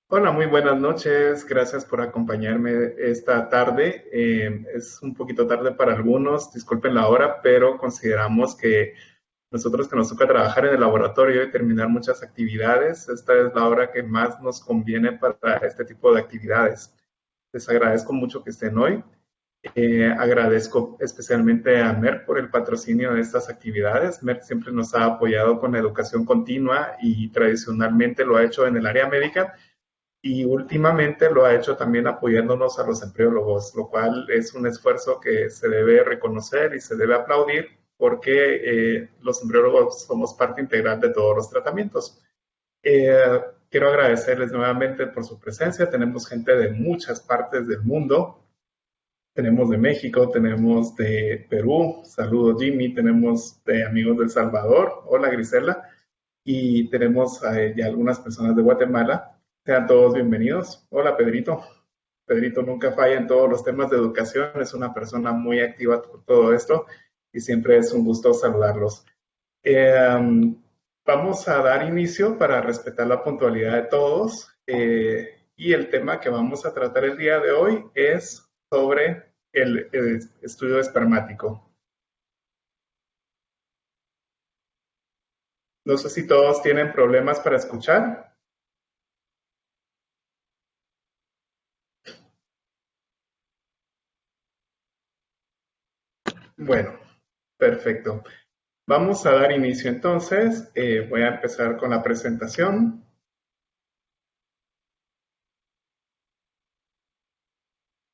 Hola, muy buenas noches. Gracias por acompañarme esta tarde. Es un poquito tarde para algunos, disculpen la hora, pero consideramos que nosotros que nos toca trabajar en el laboratorio y terminar muchas actividades, esta es la hora que más nos conviene para este tipo de actividades. Les agradezco mucho que estén hoy. Agradezco especialmente a Merck por el patrocinio de estas actividades. Merck siempre nos ha apoyado con la educación continua y tradicionalmente lo ha hecho en el área médica y últimamente lo ha hecho también apoyándonos a los embriólogos, lo cual es un esfuerzo que se debe reconocer y se debe aplaudir porque los embriólogos somos parte integral de todos los tratamientos. Quiero agradecerles nuevamente por su presencia. Tenemos gente de muchas partes del mundo. Tenemos de México, tenemos de Perú, saludos Jimmy, tenemos de amigos de El Salvador, hola Grisela, y tenemos ya algunas personas de Guatemala. Sean todos bienvenidos. Hola Pedrito. Pedrito nunca falla en todos los temas de educación, es una persona muy activa con todo esto y siempre es un gusto saludarlos. Eh, Vamos a dar inicio para respetar la puntualidad de todos y el tema que vamos a tratar el día de hoy es sobre el estudio espermático. No sé si todos tienen problemas para escuchar. Bueno, perfecto. Vamos a dar inicio entonces. Voy a empezar con la presentación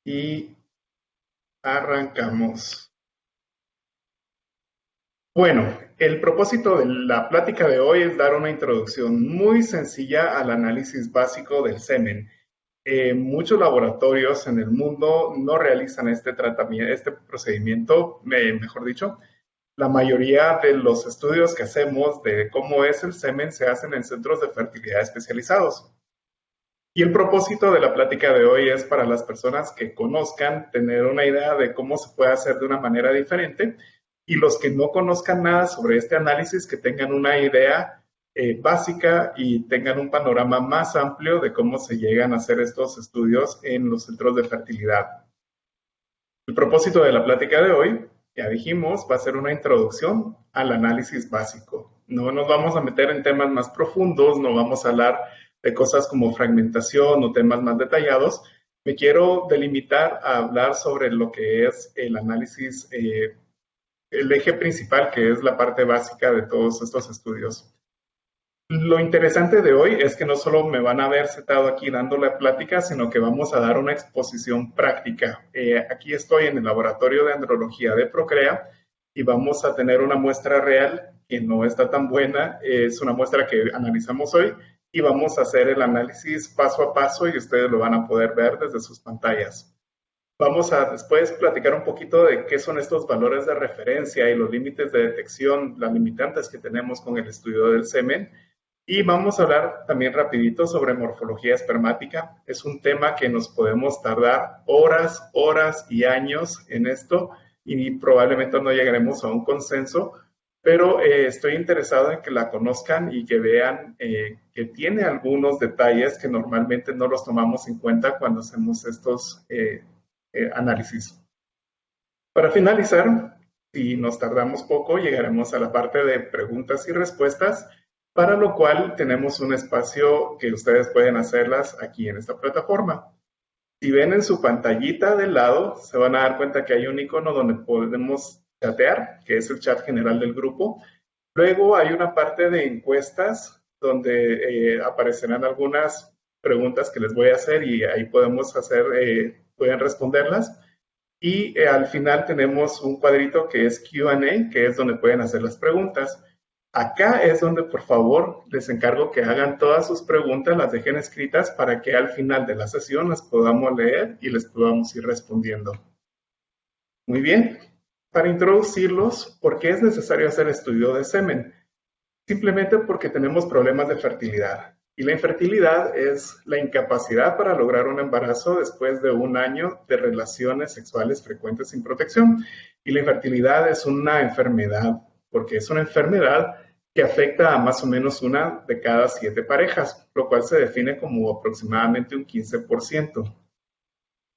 y arrancamos. Bueno, el propósito de la plática de hoy es dar una introducción muy sencilla al análisis básico del semen. Muchos laboratorios en el mundo no realizan este tratamiento, este procedimiento, mejor dicho. La mayoría de los estudios que hacemos de cómo es el semen se hacen en centros de fertilidad especializados. Y el propósito de la plática de hoy es para las personas que conozcan, tener una idea de cómo se puede hacer de una manera diferente y los que no conozcan nada sobre este análisis, que tengan una idea básica y tengan un panorama más amplio de cómo se llegan a hacer estos estudios en los centros de fertilidad. El propósito de la plática de hoy, ya dijimos, va a ser una introducción al análisis básico. No nos vamos a meter en temas más profundos, no vamos a hablar de cosas como fragmentación o temas más detallados. Me quiero delimitar a hablar sobre lo que es el análisis, el eje principal, que es la parte básica de todos estos estudios. Lo interesante de hoy es que no solo me van a ver sentado aquí dando la plática, sino que vamos a dar una exposición práctica. Aquí estoy en el laboratorio de andrología de Procrea y vamos a tener una muestra real que no está tan buena, es una muestra que analizamos hoy y vamos a hacer el análisis paso a paso y ustedes lo van a poder ver desde sus pantallas. Vamos a después platicar un poquito de qué son estos valores de referencia y los límites de detección, las limitantes que tenemos con el estudio del semen. Y vamos a hablar también rapidito sobre morfología espermática. Es un tema que nos podemos tardar horas, horas y años en esto y probablemente no llegaremos a un consenso, pero estoy interesado en que la conozcan y que vean que tiene algunos detalles que normalmente no los tomamos en cuenta cuando hacemos estos análisis. Para finalizar, si nos tardamos poco, llegaremos a la parte de preguntas y respuestas, para lo cual tenemos un espacio que ustedes pueden hacerlas aquí en esta plataforma. Si ven en su pantallita del lado, se van a dar cuenta que hay un icono donde podemos chatear, que es el chat general del grupo. Luego hay una parte de encuestas donde aparecerán algunas preguntas que les voy a hacer y ahí podemos hacer, pueden responderlas. Y al final tenemos un cuadrito que es Q&A, que es donde pueden hacer las preguntas. Acá es donde, por favor, les encargo que hagan todas sus preguntas, las dejen escritas para que al final de la sesión las podamos leer y les podamos ir respondiendo. Muy bien. Para introducirlos, ¿por qué es necesario hacer estudio de semen? Simplemente porque tenemos problemas de fertilidad. Y la infertilidad es la incapacidad para lograr un embarazo después de un año de relaciones sexuales frecuentes sin protección. Y la infertilidad es una enfermedad, porque es una enfermedad que afecta a más o menos una de cada 7 parejas, lo cual se define como aproximadamente un 15%.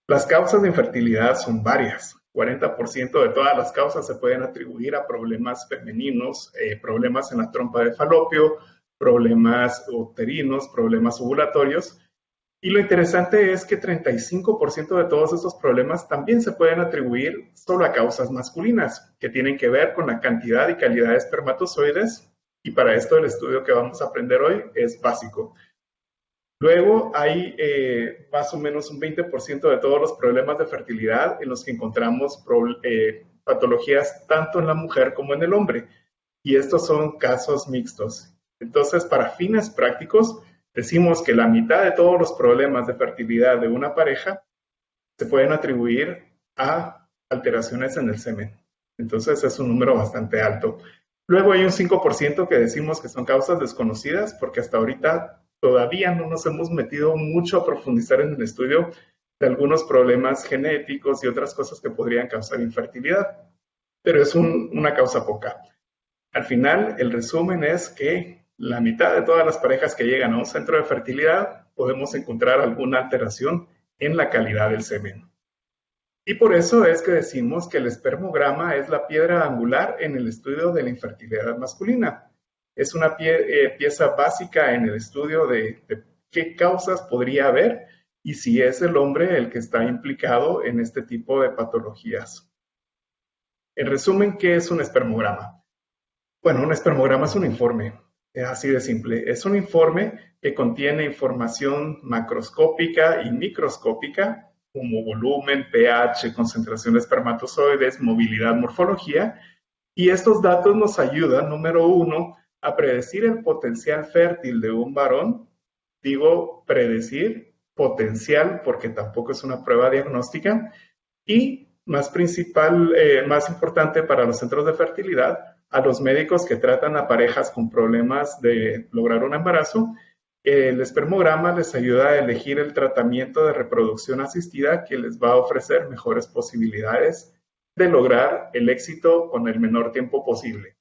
Las causas de infertilidad son varias. 40% de todas las causas se pueden atribuir a problemas femeninos, problemas en la trompa de falopio, problemas uterinos, problemas ovulatorios. Y lo interesante es que 35% de todos estos problemas también se pueden atribuir solo a causas masculinas, que tienen que ver con la cantidad y calidad de espermatozoides. Y para esto el estudio que vamos a aprender hoy es básico. Luego hay más o menos un 20% de todos los problemas de fertilidad en los que encontramos patologías tanto en la mujer como en el hombre. Y estos son casos mixtos. Entonces, para fines prácticos, decimos que la mitad de todos los problemas de fertilidad de una pareja se pueden atribuir a alteraciones en el semen. Entonces, es un número bastante alto. Luego hay un 5% que decimos que son causas desconocidas, porque hasta ahorita todavía no nos hemos metido mucho a profundizar en el estudio de algunos problemas genéticos y otras cosas que podrían causar infertilidad, pero es una causa poca. Al final, el resumen es que la mitad de todas las parejas que llegan a un centro de fertilidad podemos encontrar alguna alteración en la calidad del semen. Y por eso es que decimos que el espermograma es la piedra angular en el estudio de la infertilidad masculina. Es una pieza básica en el estudio de qué causas podría haber y si es el hombre el que está implicado en este tipo de patologías. En resumen, ¿qué es un espermograma? Bueno, un espermograma es un informe, es así de simple. Es un informe que contiene información macroscópica y microscópica, como volumen, pH, concentración de espermatozoides, movilidad, morfología, y estos datos nos ayudan, número uno, a predecir el potencial fértil de un varón. Digo predecir, potencial, porque tampoco es una prueba diagnóstica, y más importante para los centros de fertilidad, a los médicos que tratan a parejas con problemas de lograr un embarazo, el espermograma les ayuda a elegir el tratamiento de reproducción asistida que les va a ofrecer mejores posibilidades de lograr el éxito con el menor tiempo posible.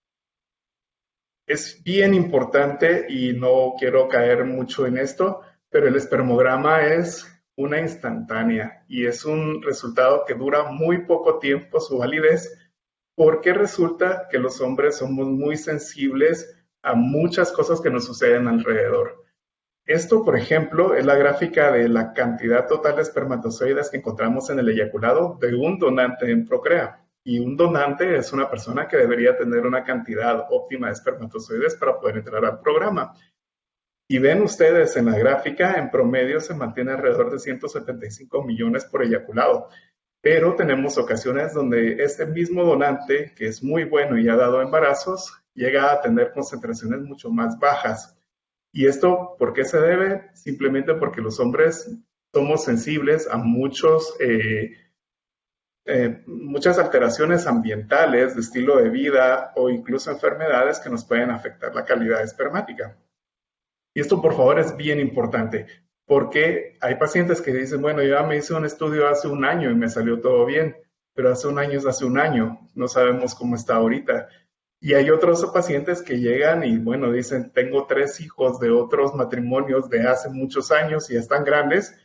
Es bien importante y no quiero caer mucho en esto, pero el espermograma es una instantánea y es un resultado que dura muy poco tiempo su validez, porque resulta que los hombres somos muy sensibles a muchas cosas que nos suceden alrededor. Esto, por ejemplo, es la gráfica de la cantidad total de espermatozoides que encontramos en el eyaculado de un donante en Procrea. Y un donante es una persona que debería tener una cantidad óptima de espermatozoides para poder entrar al programa. Y ven ustedes en la gráfica, en promedio se mantiene alrededor de 175 millones por eyaculado. Pero tenemos ocasiones donde este mismo donante, que es muy bueno y ha dado embarazos, llega a tener concentraciones mucho más bajas. ¿Y esto por qué se debe? Simplemente porque los hombres somos sensibles a muchas alteraciones ambientales de estilo de vida o incluso enfermedades que nos pueden afectar la calidad espermática. Y esto, por favor, es bien importante, porque hay pacientes que dicen, bueno, yo ya me hice un estudio hace un año y me salió todo bien, pero hace un año es hace un año, no sabemos cómo está ahorita. Y hay otros pacientes que llegan y, bueno, dicen, tengo 3 hijos de otros matrimonios de hace muchos años y están grandes,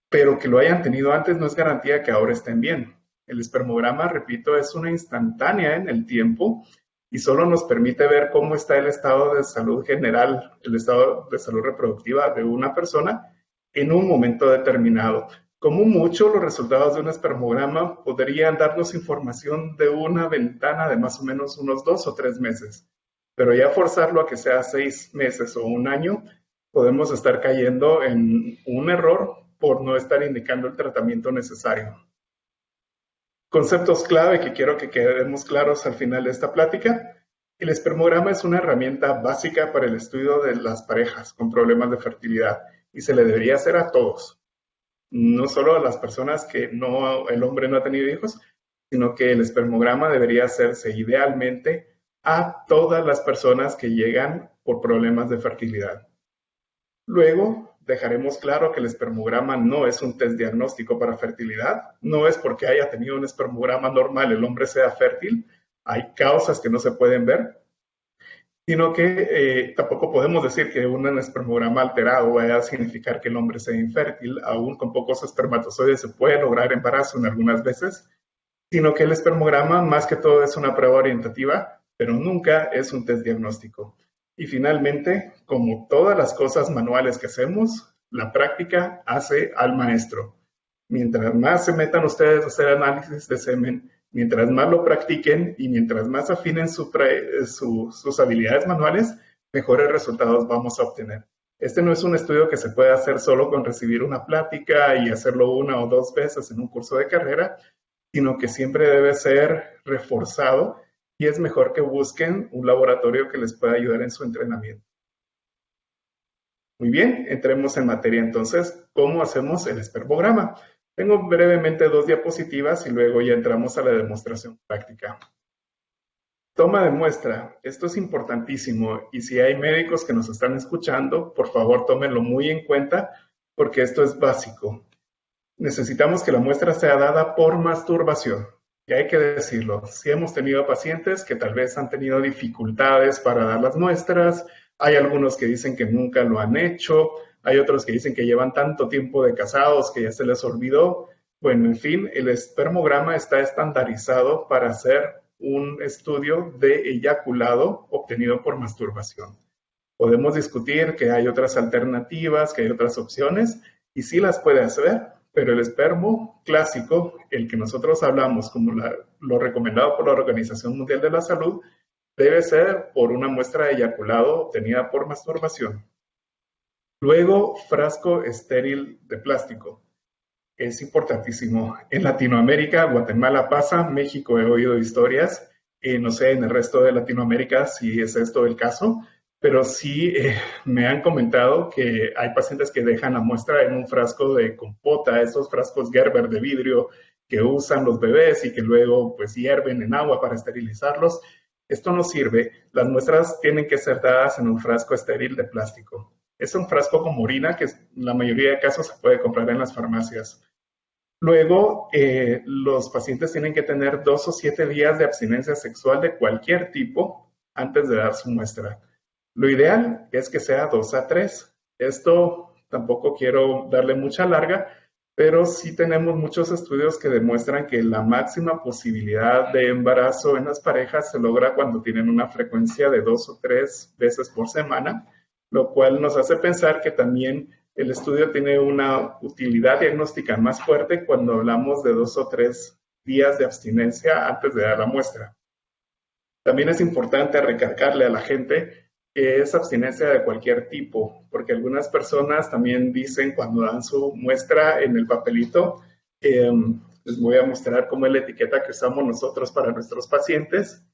pero que lo hayan tenido antes no es garantía que ahora estén bien. El espermograma, repito, es una instantánea en el tiempo y solo nos permite ver cómo está el estado de salud general, el estado de salud reproductiva de una persona en un momento determinado. Como mucho, los resultados de un espermograma podrían darnos información de una ventana de más o menos unos 2 o 3 meses, pero ya forzarlo a que sea 6 meses o un año, podemos estar cayendo en un error por no estar indicando el tratamiento necesario. Conceptos clave que quiero que quedemos claros al final de esta plática. El espermograma es una herramienta básica para el estudio de las parejas con problemas de fertilidad y se le debería hacer a todos. No solo a las personas que el hombre no ha tenido hijos, sino que el espermograma debería hacerse idealmente a todas las personas que llegan por problemas de fertilidad. Luego, dejaremos claro que el espermograma no es un test diagnóstico para fertilidad, no es porque haya tenido un espermograma normal el hombre sea fértil, hay causas que no se pueden ver. sino que tampoco podemos decir que un espermograma alterado vaya a significar que el hombre sea infértil. Aún con pocos espermatozoides se puede lograr embarazo en algunas veces, sino que el espermograma más que todo es una prueba orientativa, pero nunca es un test diagnóstico. Y finalmente, como todas las cosas manuales que hacemos, la práctica hace al maestro. Mientras más se metan ustedes a hacer análisis de semen, mientras más lo practiquen y mientras más afinen sus habilidades manuales, mejores resultados vamos a obtener. Este no es un estudio que se puede hacer solo con recibir una plática y hacerlo una o dos veces en un curso de carrera, sino que siempre debe ser reforzado y es mejor que busquen un laboratorio que les pueda ayudar en su entrenamiento. Muy bien, entremos en materia entonces. ¿Cómo hacemos el espermograma? Tengo brevemente dos diapositivas y luego ya entramos a la demostración práctica. Toma de muestra. Esto es importantísimo y si hay médicos que nos están escuchando, por favor tómenlo muy en cuenta porque esto es básico. Necesitamos que la muestra sea dada por masturbación. Y hay que decirlo, si hemos tenido pacientes que tal vez han tenido dificultades para dar las muestras, hay algunos que dicen que nunca lo han hecho, hay otros que dicen que llevan tanto tiempo de casados que ya se les olvidó. Bueno, en fin, el espermograma está estandarizado para hacer un estudio de eyaculado obtenido por masturbación. Podemos discutir que hay otras alternativas, que hay otras opciones, y sí las puede hacer, pero el espermo clásico, el que nosotros hablamos como lo recomendado por la Organización Mundial de la Salud, debe ser por una muestra de eyaculado obtenida por masturbación. Luego, frasco estéril de plástico. Es importantísimo. En Latinoamérica, Guatemala pasa, México he oído historias, no sé en el resto de Latinoamérica si es esto el caso, pero sí me han comentado que hay pacientes que dejan la muestra en un frasco de compota, estos frascos Gerber de vidrio que usan los bebés y que luego pues hierven en agua para esterilizarlos. Esto no sirve. Las muestras tienen que ser dadas en un frasco estéril de plástico. Es un frasco como orina que en la mayoría de casos se puede comprar en las farmacias. Luego, los pacientes tienen que tener 2 o 7 días de abstinencia sexual de cualquier tipo antes de dar su muestra. Lo ideal es que sea 2 a 3. Esto tampoco quiero darle mucha larga, pero sí tenemos muchos estudios que demuestran que la máxima posibilidad de embarazo en las parejas se logra cuando tienen una frecuencia de 2 o 3 veces por semana, lo cual nos hace pensar que también el estudio tiene una utilidad diagnóstica más fuerte cuando hablamos de 2 o 3 días de abstinencia antes de dar la muestra. También es importante recalcarle a la gente que es abstinencia de cualquier tipo, porque algunas personas también dicen cuando dan su muestra en el papelito, les voy a mostrar cómo es la etiqueta que usamos nosotros para nuestros pacientes.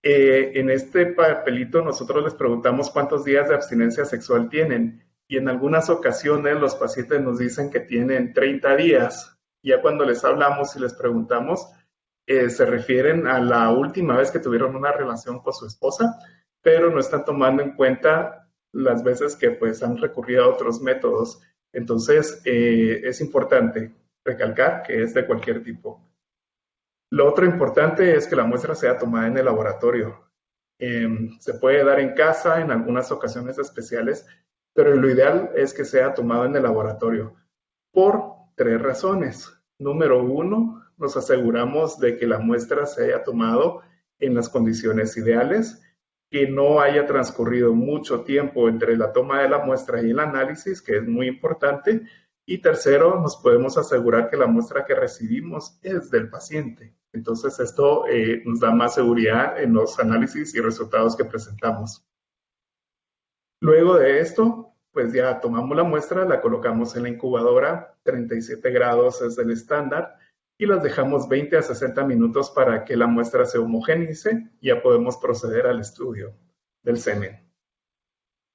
En este papelito nosotros les preguntamos cuántos días de abstinencia sexual tienen y en algunas ocasiones los pacientes nos dicen que tienen 30 días. Ya cuando les hablamos y les preguntamos, se refieren a la última vez que tuvieron una relación con su esposa, pero no están tomando en cuenta las veces que pues han recurrido a otros métodos. Entonces, es importante recalcar que es de cualquier tipo. Lo otro importante es que la muestra sea tomada en el laboratorio. Se puede dar en casa en algunas ocasiones especiales, pero lo ideal es que sea tomado en el laboratorio por 3 razones. Número 1, nos aseguramos de que la muestra se haya tomado en las condiciones ideales, que no haya transcurrido mucho tiempo entre la toma de la muestra y el análisis, que es muy importante. Y tercero, nos podemos asegurar que la muestra que recibimos es del paciente. Entonces, esto nos da más seguridad en los análisis y resultados que presentamos. Luego de esto, pues ya tomamos la muestra, la colocamos en la incubadora, 37 grados es el estándar, y las dejamos 20 a 60 minutos para que la muestra se homogenice y ya podemos proceder al estudio del semen.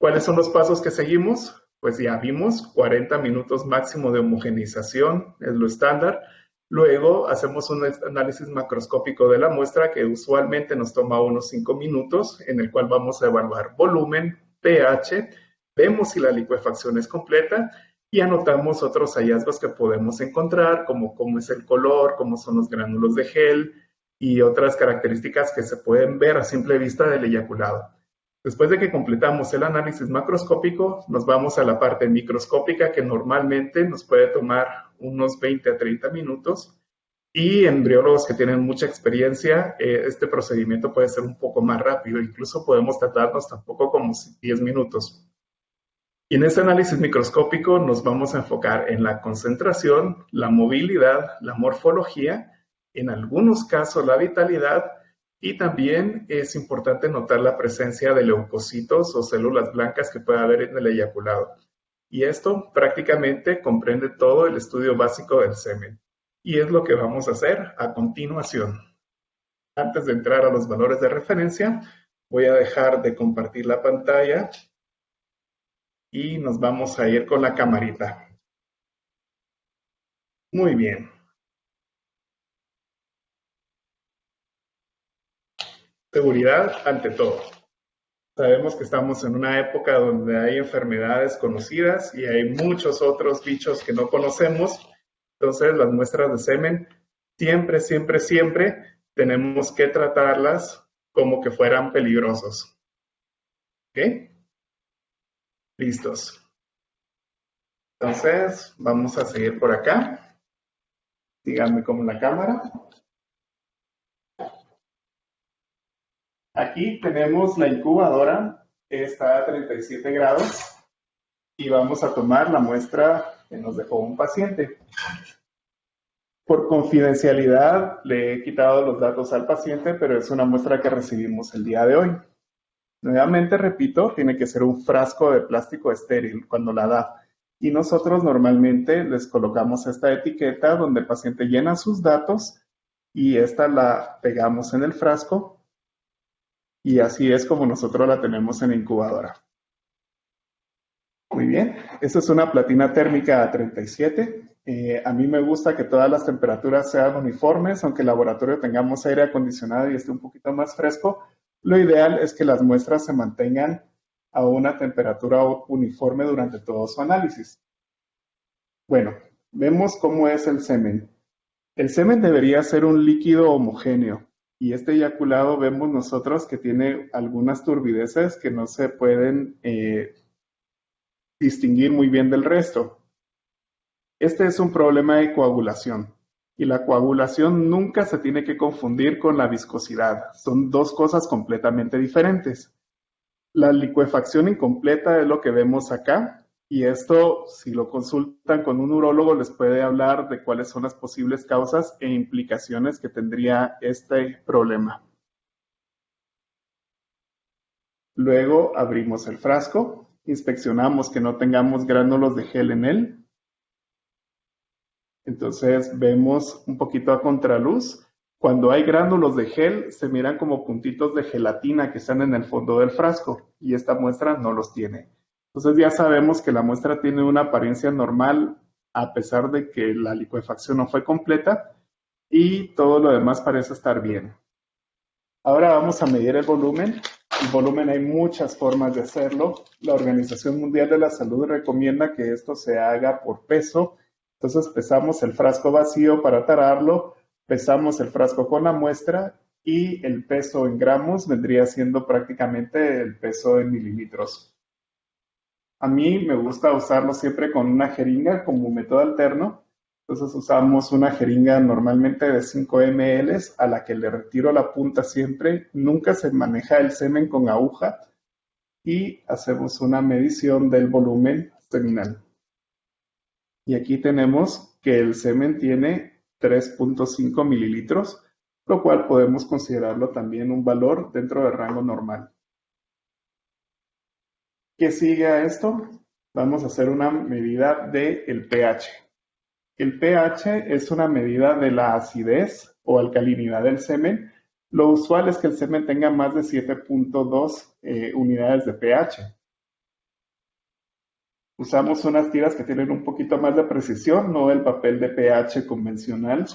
¿Cuáles son los pasos que seguimos? Pues ya vimos 40 minutos máximo de homogenización, es lo estándar. Luego hacemos un análisis macroscópico de la muestra que usualmente nos toma unos 5 minutos, en el cual vamos a evaluar volumen, pH, vemos si la licuefacción es completa y anotamos otros hallazgos que podemos encontrar, como cómo es el color, cómo son los gránulos de gel y otras características que se pueden ver a simple vista del eyaculado. Después de que completamos el análisis macroscópico, nos vamos a la parte microscópica que normalmente nos puede tomar unos 20 a 30 minutos. Y embriólogos que tienen mucha experiencia, este procedimiento puede ser un poco más rápido, incluso podemos tardarnos tampoco como 10 minutos. Y en este análisis microscópico nos vamos a enfocar en la concentración, la movilidad, la morfología, en algunos casos la vitalidad, y también es importante notar la presencia de leucocitos o células blancas que puede haber en el eyaculado. Y esto prácticamente comprende todo el estudio básico del semen. Y es lo que vamos a hacer a continuación. Antes de entrar a los valores de referencia, voy a dejar de compartir la pantalla y nos vamos a ir con la camarita. Muy bien. Seguridad ante todo. Sabemos que estamos en una época donde hay enfermedades conocidas y hay muchos otros bichos que no conocemos. Entonces, las muestras de semen siempre, siempre, siempre tenemos que tratarlas como que fueran peligrosos. ¿Ok? Listos. Entonces, vamos a seguir por acá. Síganme con la cámara. Aquí tenemos la incubadora, está a 37 grados y vamos a tomar la muestra que nos dejó un paciente. Por confidencialidad le he quitado los datos al paciente, pero es una muestra que recibimos el día de hoy. Nuevamente repito, tiene que ser un frasco de plástico estéril cuando la da. Y nosotros normalmente les colocamos esta etiqueta donde el paciente llena sus datos y esta la pegamos en el frasco. Y así es como nosotros la tenemos en la incubadora. Muy bien, esta es una platina térmica a 37. A mí me gusta que todas las temperaturas sean uniformes, aunque el laboratorio tengamos aire acondicionado y esté un poquito más fresco. Lo ideal es que las muestras se mantengan a una temperatura uniforme durante todo su análisis. Bueno, vemos cómo es el semen. El semen debería ser un líquido homogéneo. Y este eyaculado vemos nosotros que tiene algunas turbideces que no se pueden distinguir muy bien del resto. Este es un problema de coagulación. Y la coagulación nunca se tiene que confundir con la viscosidad. Son dos cosas completamente diferentes. La licuefacción incompleta es lo que vemos acá. Y esto, si lo consultan con un urólogo, les puede hablar de cuáles son las posibles causas e implicaciones que tendría este problema. Luego abrimos el frasco, inspeccionamos que no tengamos gránulos de gel en él. Entonces vemos un poquito a contraluz. Cuando hay gránulos de gel, se miran como puntitos de gelatina que están en el fondo del frasco y esta muestra no los tiene. Entonces ya sabemos que la muestra tiene una apariencia normal a pesar de que la licuefacción no fue completa y todo lo demás parece estar bien. Ahora vamos a medir el volumen. El volumen hay muchas formas de hacerlo. La Organización Mundial de la Salud recomienda que esto se haga por peso. Entonces pesamos el frasco vacío para tararlo, pesamos el frasco con la muestra y el peso en gramos vendría siendo prácticamente el peso en mililitros. A mí me gusta usarlo siempre con una jeringa como método alterno. Entonces usamos una jeringa normalmente de 5 ml a la que le retiro la punta siempre. Nunca se maneja el semen con aguja y hacemos una medición del volumen seminal. Y aquí tenemos que el semen tiene 3.5 mililitros, lo cual podemos considerarlo también un valor dentro del rango normal. ¿Qué sigue a esto? Vamos a hacer una medida del pH. El pH es una medida de la acidez o alcalinidad del semen. Lo usual es que el semen tenga más de 7.2 unidades de pH. Usamos unas tiras que tienen un poquito más de precisión, no el papel de pH convencional.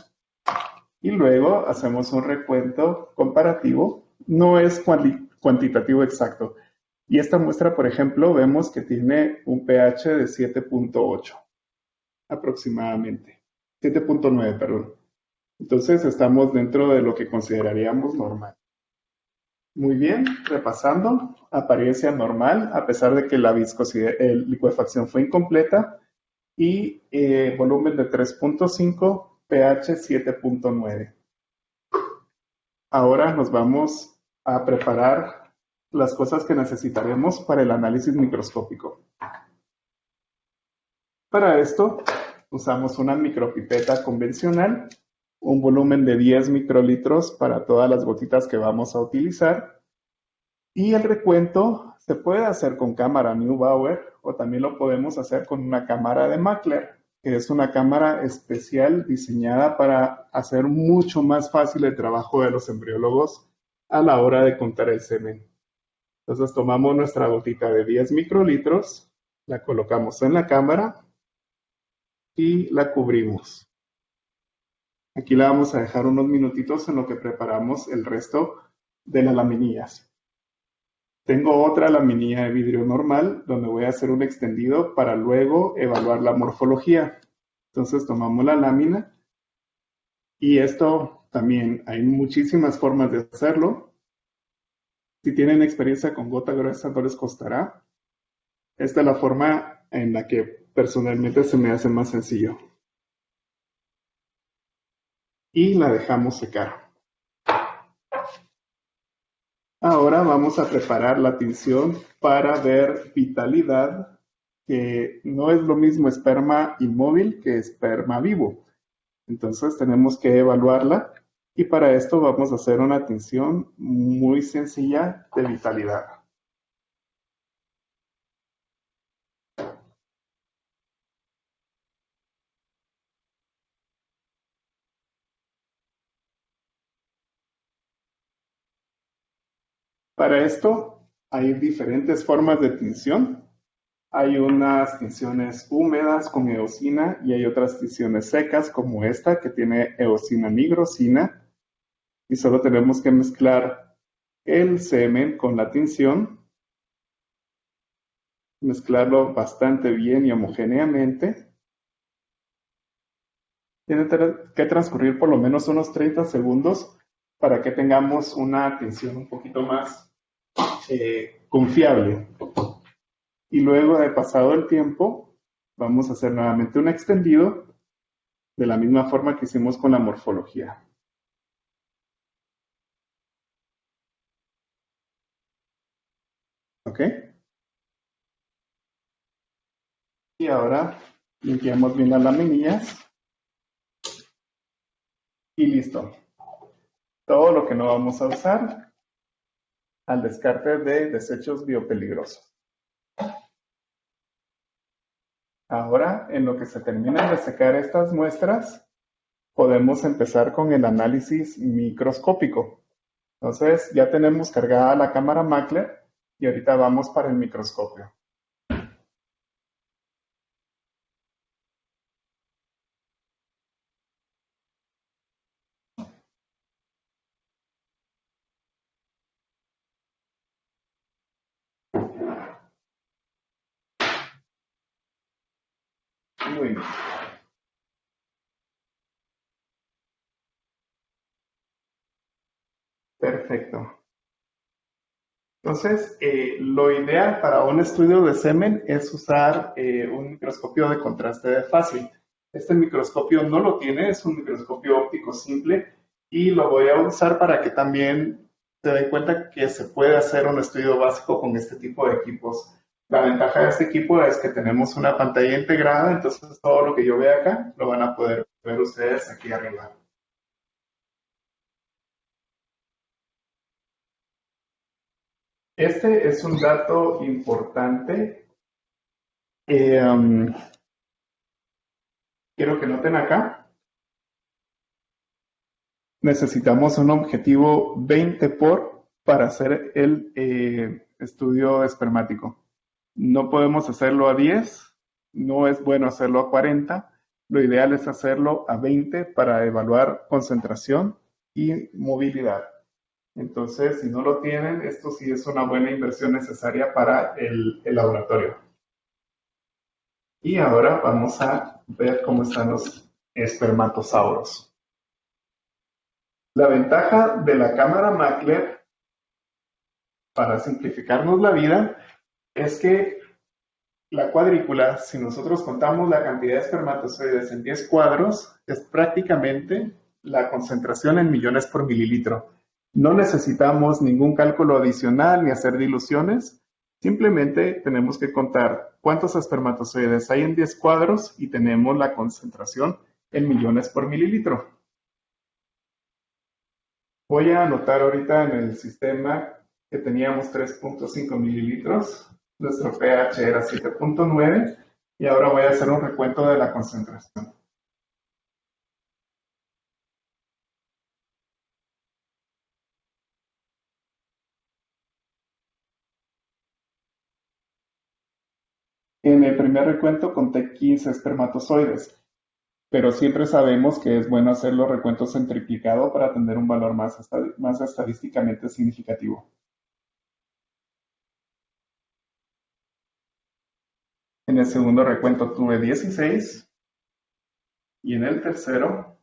Y luego hacemos un recuento comparativo. No es cuantitativo exacto. Y esta muestra, por ejemplo, vemos que tiene un pH de 7.8 aproximadamente. 7.9, perdón. Entonces estamos dentro de lo que consideraríamos normal. Muy bien, repasando. apariencia normal, a pesar de que la viscosidad, licuefacción fue incompleta, y volumen de 3.5, pH 7.9. Ahora nos vamos a preparar las cosas que necesitaremos para el análisis microscópico. Para esto usamos una micropipeta convencional, un volumen de 10 microlitros para todas las gotitas que vamos a utilizar, y el recuento se puede hacer con cámara Neubauer o también lo podemos hacer con una cámara de Mackler, que es una cámara especial diseñada para hacer mucho más fácil el trabajo de los embriólogos a la hora de contar el semen. Entonces tomamos nuestra gotita de 10 microlitros, la colocamos en la cámara y la cubrimos. Aquí la vamos a dejar unos minutitos en lo que preparamos el resto de las laminillas. Tengo otra laminilla de vidrio normal donde voy a hacer un extendido para luego evaluar la morfología. Entonces tomamos la lámina y esto también hay muchísimas formas de hacerlo. Si tienen experiencia con gota gruesa no les costará. Esta es la forma en la que personalmente se me hace más sencillo. Y la dejamos secar. Ahora vamos a preparar la tinción para ver vitalidad, que no es lo mismo esperma inmóvil que esperma vivo. Entonces tenemos que evaluarla y para esto vamos a hacer una tinción muy sencilla de vitalidad. Para esto hay diferentes formas de tinción. Hay unas tinciones húmedas con eosina y hay otras tinciones secas como esta que tiene eosina nigrosina. Y solo tenemos que mezclar el semen con la tinción, mezclarlo bastante bien y homogéneamente. Tiene que transcurrir por lo menos unos 30 segundos para que tengamos una tinción un poquito más confiable. Y luego de pasado el tiempo, vamos a hacer nuevamente un extendido de la misma forma que hicimos con la morfología. ¿Ok? Y ahora limpiamos bien las laminillas. Y listo. Todo lo que no vamos a usar al descarte de desechos biopeligrosos. Ahora, en lo que se terminan de secar estas muestras, podemos empezar con el análisis microscópico. Entonces, ya tenemos cargada la cámara Mackler y ahorita vamos para el microscopio. Muy bien. Perfecto. Entonces, lo ideal para un estudio de semen es usar un microscopio de contraste de fase. Este microscopio no lo tiene, es un microscopio óptico simple y lo voy a usar para que también se den cuenta que se puede hacer un estudio básico con este tipo de equipos. La ventaja de este equipo es que tenemos una pantalla integrada, entonces todo lo que yo vea acá lo van a poder ver ustedes aquí arriba. Este es un dato importante. Quiero que noten acá. Necesitamos un objetivo 20 por para hacer el estudio espermático. No podemos hacerlo a 10, no es bueno hacerlo a 40. Lo ideal es hacerlo a 20 para evaluar concentración y movilidad. Entonces, si no lo tienen, esto sí es una buena inversión necesaria para el laboratorio. Y ahora vamos a ver cómo están los espermatosauros. La ventaja de la cámara Mackler para simplificarnos la vida, es que la cuadrícula, si nosotros contamos la cantidad de espermatozoides en 10 cuadros, es prácticamente la concentración en millones por mililitro. No necesitamos ningún cálculo adicional ni hacer diluciones. Simplemente tenemos que contar cuántos espermatozoides hay en 10 cuadros y tenemos la concentración en millones por mililitro. Voy a anotar ahorita en el sistema que teníamos 3.5 mililitros. Nuestro pH era 7.9 y ahora voy a hacer un recuento de la concentración. En el primer recuento conté 15 espermatozoides, pero siempre sabemos que es bueno hacer los recuentos en triplicado para tener un valor más estadísticamente significativo. En el segundo recuento tuve 16 y en el tercero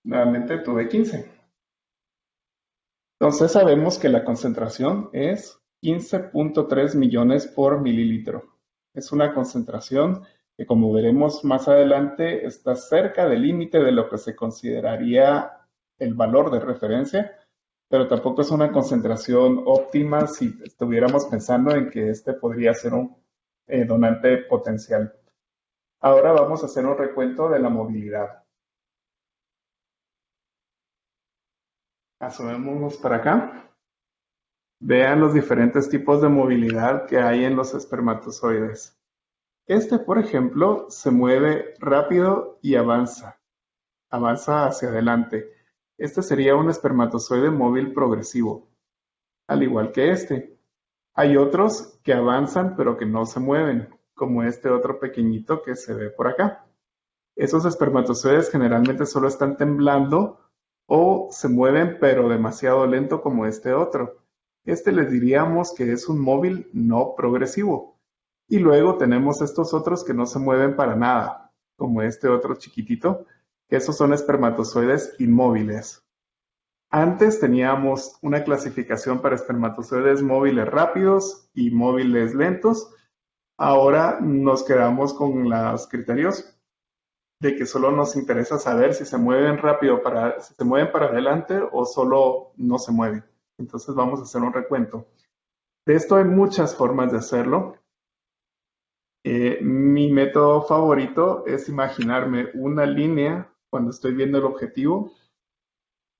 nuevamente tuve 15. Entonces sabemos que la concentración es 15.3 millones por mililitro. Es una concentración que, como veremos más adelante, está cerca del límite de lo que se consideraría el valor de referencia, pero tampoco es una concentración óptima si estuviéramos pensando en que este podría ser un donante potencial. Ahora vamos a hacer un recuento de la movilidad. Asomémonos para acá. Vean los diferentes tipos de movilidad que hay en los espermatozoides. Este, por ejemplo, se mueve rápido y avanza hacia adelante. Este sería un espermatozoide móvil progresivo, al igual que este. Hay otros que avanzan pero que no se mueven, como este otro pequeñito que se ve por acá. Esos espermatozoides generalmente solo están temblando o se mueven pero demasiado lento como este otro. Este les diríamos que es un móvil no progresivo. Y luego tenemos estos otros que no se mueven para nada, como este otro chiquitito, que esos son espermatozoides inmóviles. Antes teníamos una clasificación para espermatozoides móviles rápidos y móviles lentos. Ahora nos quedamos con los criterios de que solo nos interesa saber si se mueven rápido si se mueven para adelante o solo no se mueven. Entonces vamos a hacer un recuento. De esto hay muchas formas de hacerlo. Mi método favorito es imaginarme una línea cuando estoy viendo el objetivo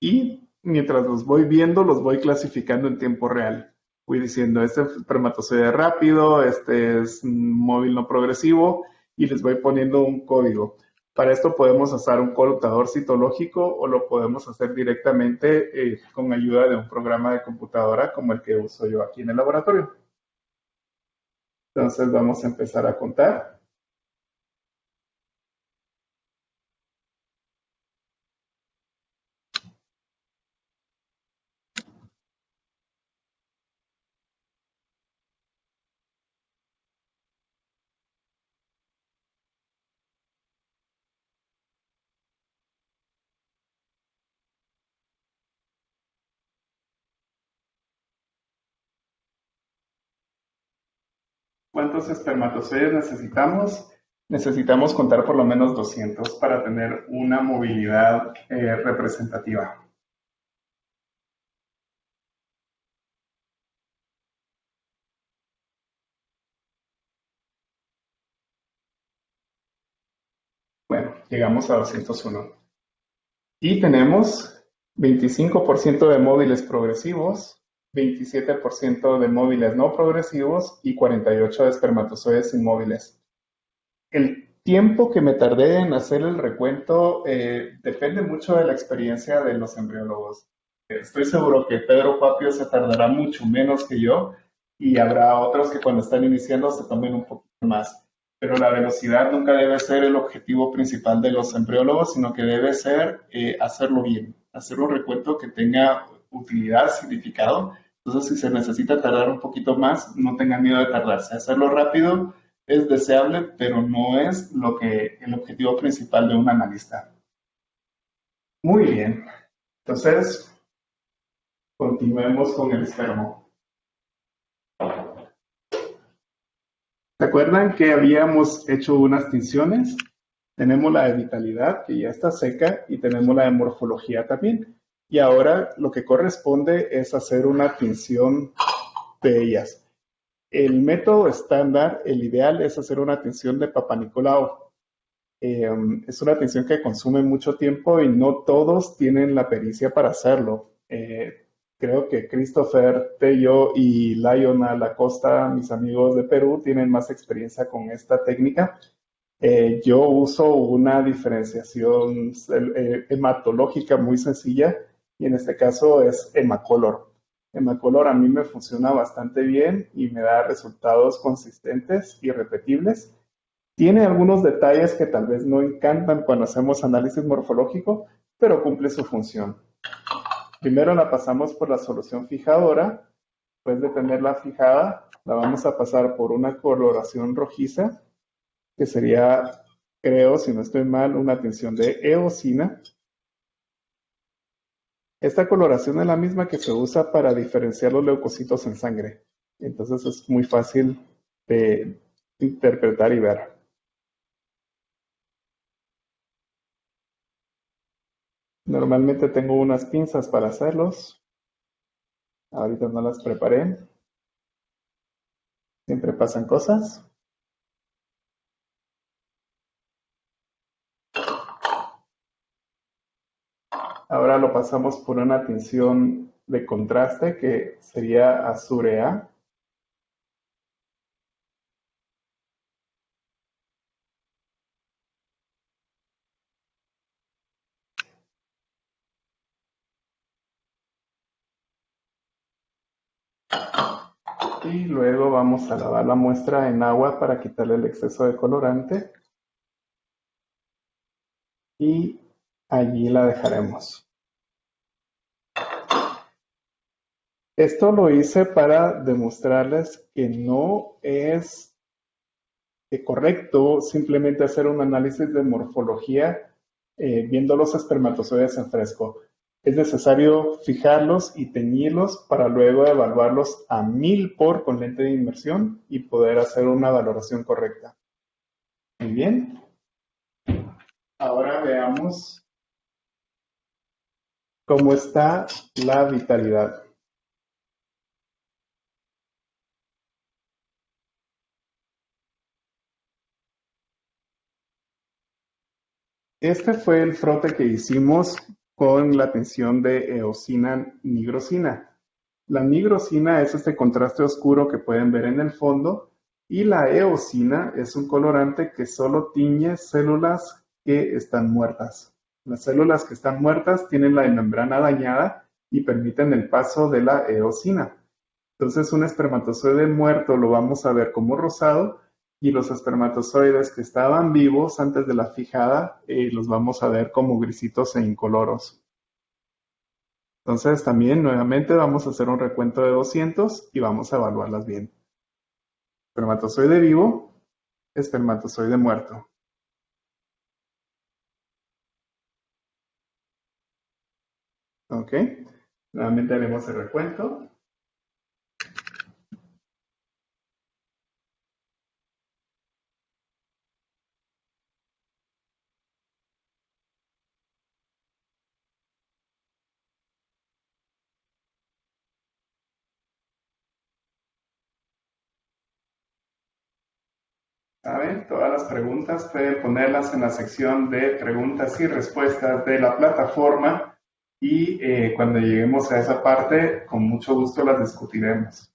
y mientras los voy viendo los voy clasificando en tiempo real. Voy diciendo, este es espermatozoide rápido, este es móvil no progresivo y les voy poniendo un código. Para esto podemos usar un conmutador citológico o lo podemos hacer directamente con ayuda de un programa de computadora como el que uso yo aquí en el laboratorio. Entonces vamos a empezar a contar. ¿Cuántos espermatozoides necesitamos? Necesitamos contar por lo menos 200 para tener una movilidad representativa. Bueno, llegamos a 201. Y tenemos 25% de móviles progresivos, 27% de móviles no progresivos y 48 de espermatozoides inmóviles. El tiempo que me tardé en hacer el recuento depende mucho de la experiencia de los embriólogos. Estoy seguro que Pedro Papio se tardará mucho menos que yo y habrá otros que cuando están iniciando se tomen un poquito más. Pero la velocidad nunca debe ser el objetivo principal de los embriólogos, sino que debe ser hacerlo bien, hacer un recuento que tenga utilidad, significado. Entonces, si se necesita tardar un poquito más, no tengan miedo de tardarse. Hacerlo rápido es deseable, pero no es el objetivo principal de un analista. Muy bien. Entonces, continuemos con el espermo. ¿Se acuerdan que habíamos hecho unas tinciones? Tenemos la de vitalidad, que ya está seca, y tenemos la de morfología también. Y ahora lo que corresponde es hacer una tinción de ellas. El método estándar, el ideal es hacer una tinción de Papa Nicolau. Es una tinción que consume mucho tiempo y no todos tienen la pericia para hacerlo. Creo que Christopher Tello y Lionel Acosta, mis amigos de Perú, tienen más experiencia con esta técnica. Yo uso una diferenciación hematológica muy sencilla y en este caso es Hemacolor. Hemacolor a mí me funciona bastante bien y me da resultados consistentes y repetibles. Tiene algunos detalles que tal vez no encantan cuando hacemos análisis morfológico, pero cumple su función. Primero la pasamos por la solución fijadora. Después de tenerla fijada, la vamos a pasar por una coloración rojiza, que sería, creo, si no estoy mal, una tinción de eosina. Esta coloración es la misma que se usa para diferenciar los leucocitos en sangre. Entonces es muy fácil de interpretar y ver. Normalmente tengo unas pinzas para hacerlos. Ahorita no las preparé. Siempre pasan cosas. Ahora lo pasamos por una tinción de contraste que sería azurea. Y luego vamos a lavar la muestra en agua para quitarle el exceso de colorante. Y allí la dejaremos. Esto lo hice para demostrarles que no es correcto simplemente hacer un análisis de morfología viendo los espermatozoides en fresco. Es necesario fijarlos y teñirlos para luego evaluarlos a 1000 por con lente de inmersión y poder hacer una valoración correcta. Muy bien. Ahora veamos cómo está la vitalidad. Este fue el frote que hicimos con la tinción de eosina nigrosina. La nigrosina es este contraste oscuro que pueden ver en el fondo y la eosina es un colorante que solo tiñe células que están muertas. Las células que están muertas tienen la membrana dañada y permiten el paso de la eosina. Entonces un espermatozoide muerto lo vamos a ver como rosado y los espermatozoides que estaban vivos antes de la fijada los vamos a ver como grisitos e incoloros. Entonces también nuevamente vamos a hacer un recuento de 200 y vamos a evaluarlas bien. Espermatozoide vivo, espermatozoide muerto. Ok, nuevamente haremos el recuento. ¿Saben? Todas las preguntas pueden ponerlas en la sección de preguntas y respuestas de la plataforma y cuando lleguemos a esa parte, con mucho gusto las discutiremos.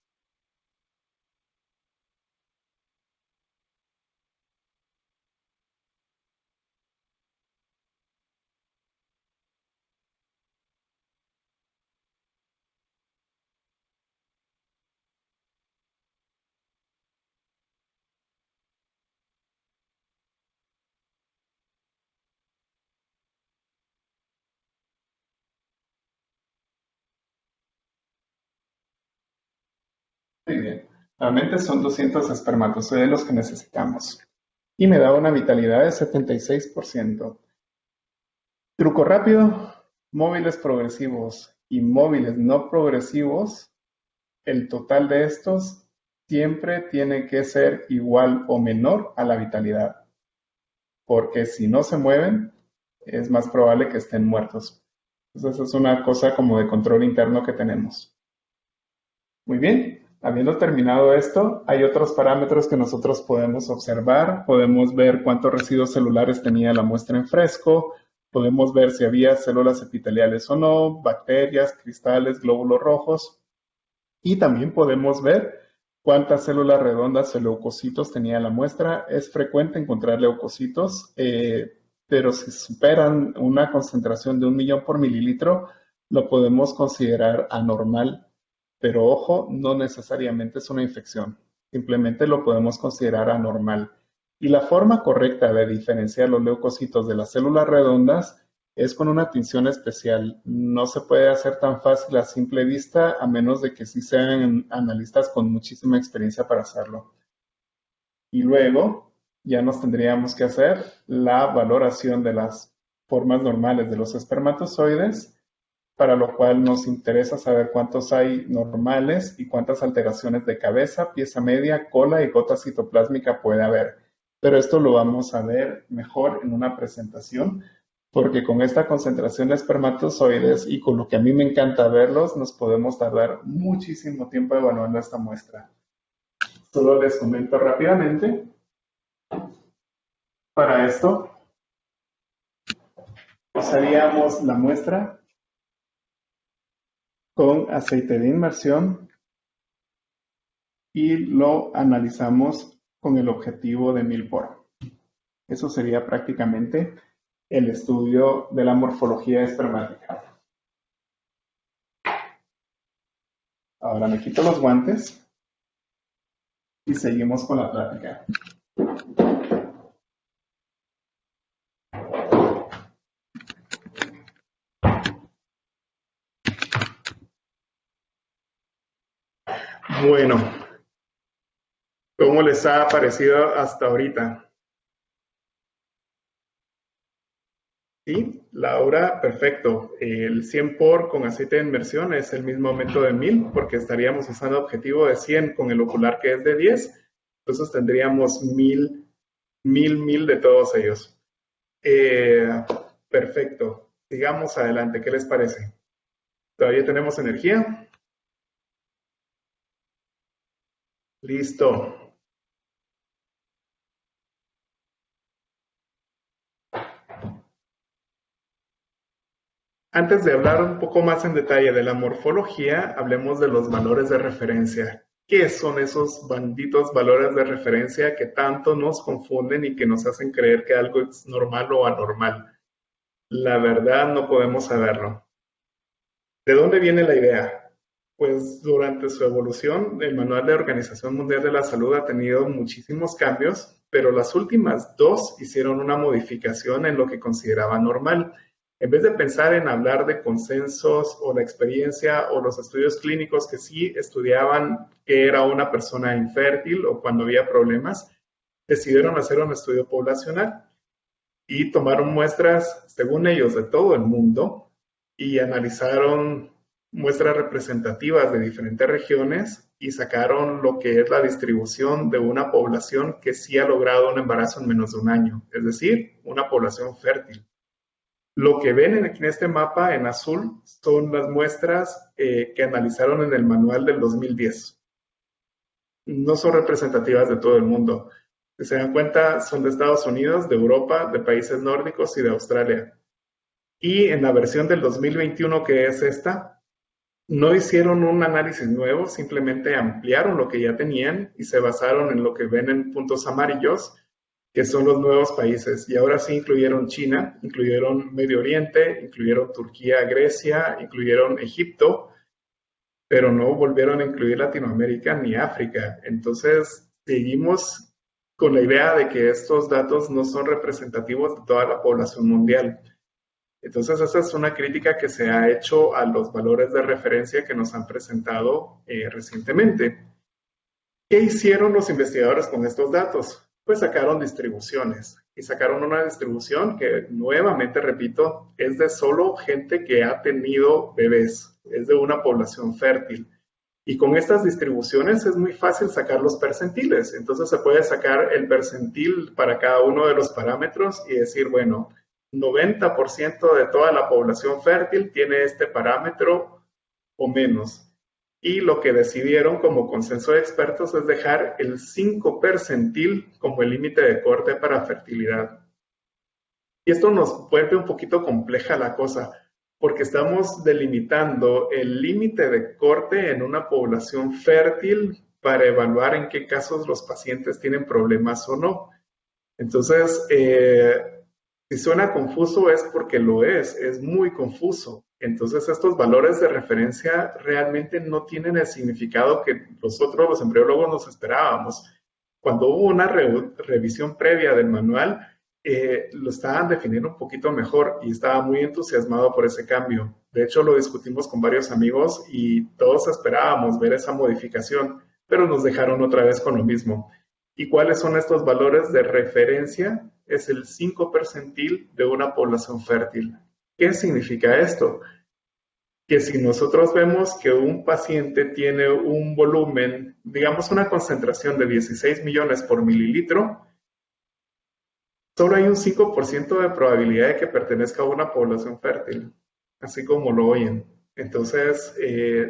Muy bien. Realmente son 200 espermatozoides los que necesitamos. Y me da una vitalidad de 76%. Truco rápido, móviles progresivos y móviles no progresivos, el total de estos siempre tiene que ser igual o menor a la vitalidad, porque si no se mueven, es más probable que estén muertos. Entonces es una cosa como de control interno que tenemos. Muy bien, habiendo terminado esto, hay otros parámetros que nosotros podemos observar. Podemos ver cuántos residuos celulares tenía la muestra en fresco, podemos ver si había células epiteliales o no, bacterias, cristales, glóbulos rojos, y también podemos ver cuántas células redondas o leucocitos tenía la muestra. Es frecuente encontrar leucocitos, pero si superan una concentración de 1.000.000 por mililitro, lo podemos considerar anormal. Pero ojo, no necesariamente es una infección, simplemente lo podemos considerar anormal. Y la forma correcta de diferenciar los leucocitos de las células redondas es con una tinción especial. No se puede hacer tan fácil a simple vista, a menos de que sí sean analistas con muchísima experiencia para hacerlo. Y luego ya nos tendríamos que hacer la valoración de las formas normales de los espermatozoides, para lo cual nos interesa saber cuántos hay normales y cuántas alteraciones de cabeza, pieza media, cola y gota citoplásmica puede haber. Pero esto lo vamos a ver mejor en una presentación, porque con esta concentración de espermatozoides y con lo que a mí me encanta verlos, nos podemos tardar muchísimo tiempo evaluando esta muestra. Solo les comento rápidamente. Para esto, usaríamos la muestra con aceite de inmersión y lo analizamos con el objetivo de Millport. Eso sería prácticamente el estudio de la morfología espermática. Ahora me quito los guantes y seguimos con la plática. Bueno, ¿cómo les ha parecido hasta ahorita? Sí, Laura, perfecto. El 100 por con aceite de inmersión es el mismo aumento de 1000, porque estaríamos usando objetivo de 100 con el ocular que es de 10. Entonces tendríamos 1000 de todos ellos. Perfecto. Sigamos adelante. ¿Qué les parece? ¿Todavía tenemos energía? Listo. Antes de hablar un poco más en detalle de la morfología, hablemos de los valores de referencia. ¿Qué son esos banditos valores de referencia que tanto nos confunden y que nos hacen creer que algo es normal o anormal? La verdad no podemos saberlo. ¿De dónde viene la idea? Pues durante su evolución, el Manual de Organización Mundial de la Salud ha tenido muchísimos cambios, pero las últimas dos hicieron una modificación en lo que consideraba normal. En vez de pensar en hablar de consensos o la experiencia o los estudios clínicos que sí estudiaban que era una persona infértil o cuando había problemas, decidieron hacer un estudio poblacional y tomaron muestras, según ellos, de todo el mundo y analizaron muestras representativas de diferentes regiones y sacaron lo que es la distribución de una población que sí ha logrado un embarazo en menos de un año, es decir, una población fértil. Lo que ven en este mapa en azul son las muestras que analizaron en el manual del 2010. No son representativas de todo el mundo. Si se dan cuenta, son de Estados Unidos, de Europa, de países nórdicos y de Australia. Y en la versión del 2021, que es esta, no hicieron un análisis nuevo, simplemente ampliaron lo que ya tenían y se basaron en lo que ven en puntos amarillos, que son los nuevos países. Y ahora sí incluyeron China, incluyeron Medio Oriente, incluyeron Turquía, Grecia, incluyeron Egipto, pero no volvieron a incluir Latinoamérica ni África. Entonces, seguimos con la idea de que estos datos no son representativos de toda la población mundial. Entonces, esa es una crítica que se ha hecho a los valores de referencia que nos han presentado recientemente. ¿Qué hicieron los investigadores con estos datos? pues sacaron distribuciones. Y sacaron una distribución que, nuevamente repito, es de solo gente que ha tenido bebés, es de una población fértil. Y con estas distribuciones es muy fácil sacar los percentiles. Entonces se puede sacar el percentil para cada uno de los parámetros y decir, bueno, 90% de toda la población fértil tiene este parámetro o menos. Y lo que decidieron como consenso de expertos es dejar el 5 percentil como el límite de corte para fertilidad. Y esto nos vuelve un poquito compleja la cosa, porque estamos delimitando el límite de corte en una población fértil para evaluar en qué casos los pacientes tienen problemas o no. Entonces, si suena confuso es porque lo es muy confuso. Entonces, estos valores de referencia realmente no tienen el significado que nosotros, los embriólogos, nos esperábamos. Cuando hubo una revisión previa del manual, lo estaban definiendo un poquito mejor y estaba muy entusiasmado por ese cambio. De hecho, lo discutimos con varios amigos y todos esperábamos ver esa modificación, pero nos dejaron otra vez con lo mismo. ¿Y cuáles son estos valores de referencia? Es el 5 percentil de una población fértil. ¿Qué significa esto? Que si nosotros vemos que un paciente tiene un volumen, digamos una concentración de 16 millones por mililitro, solo hay un 5% de probabilidad de que pertenezca a una población fértil, así como lo oyen. Entonces,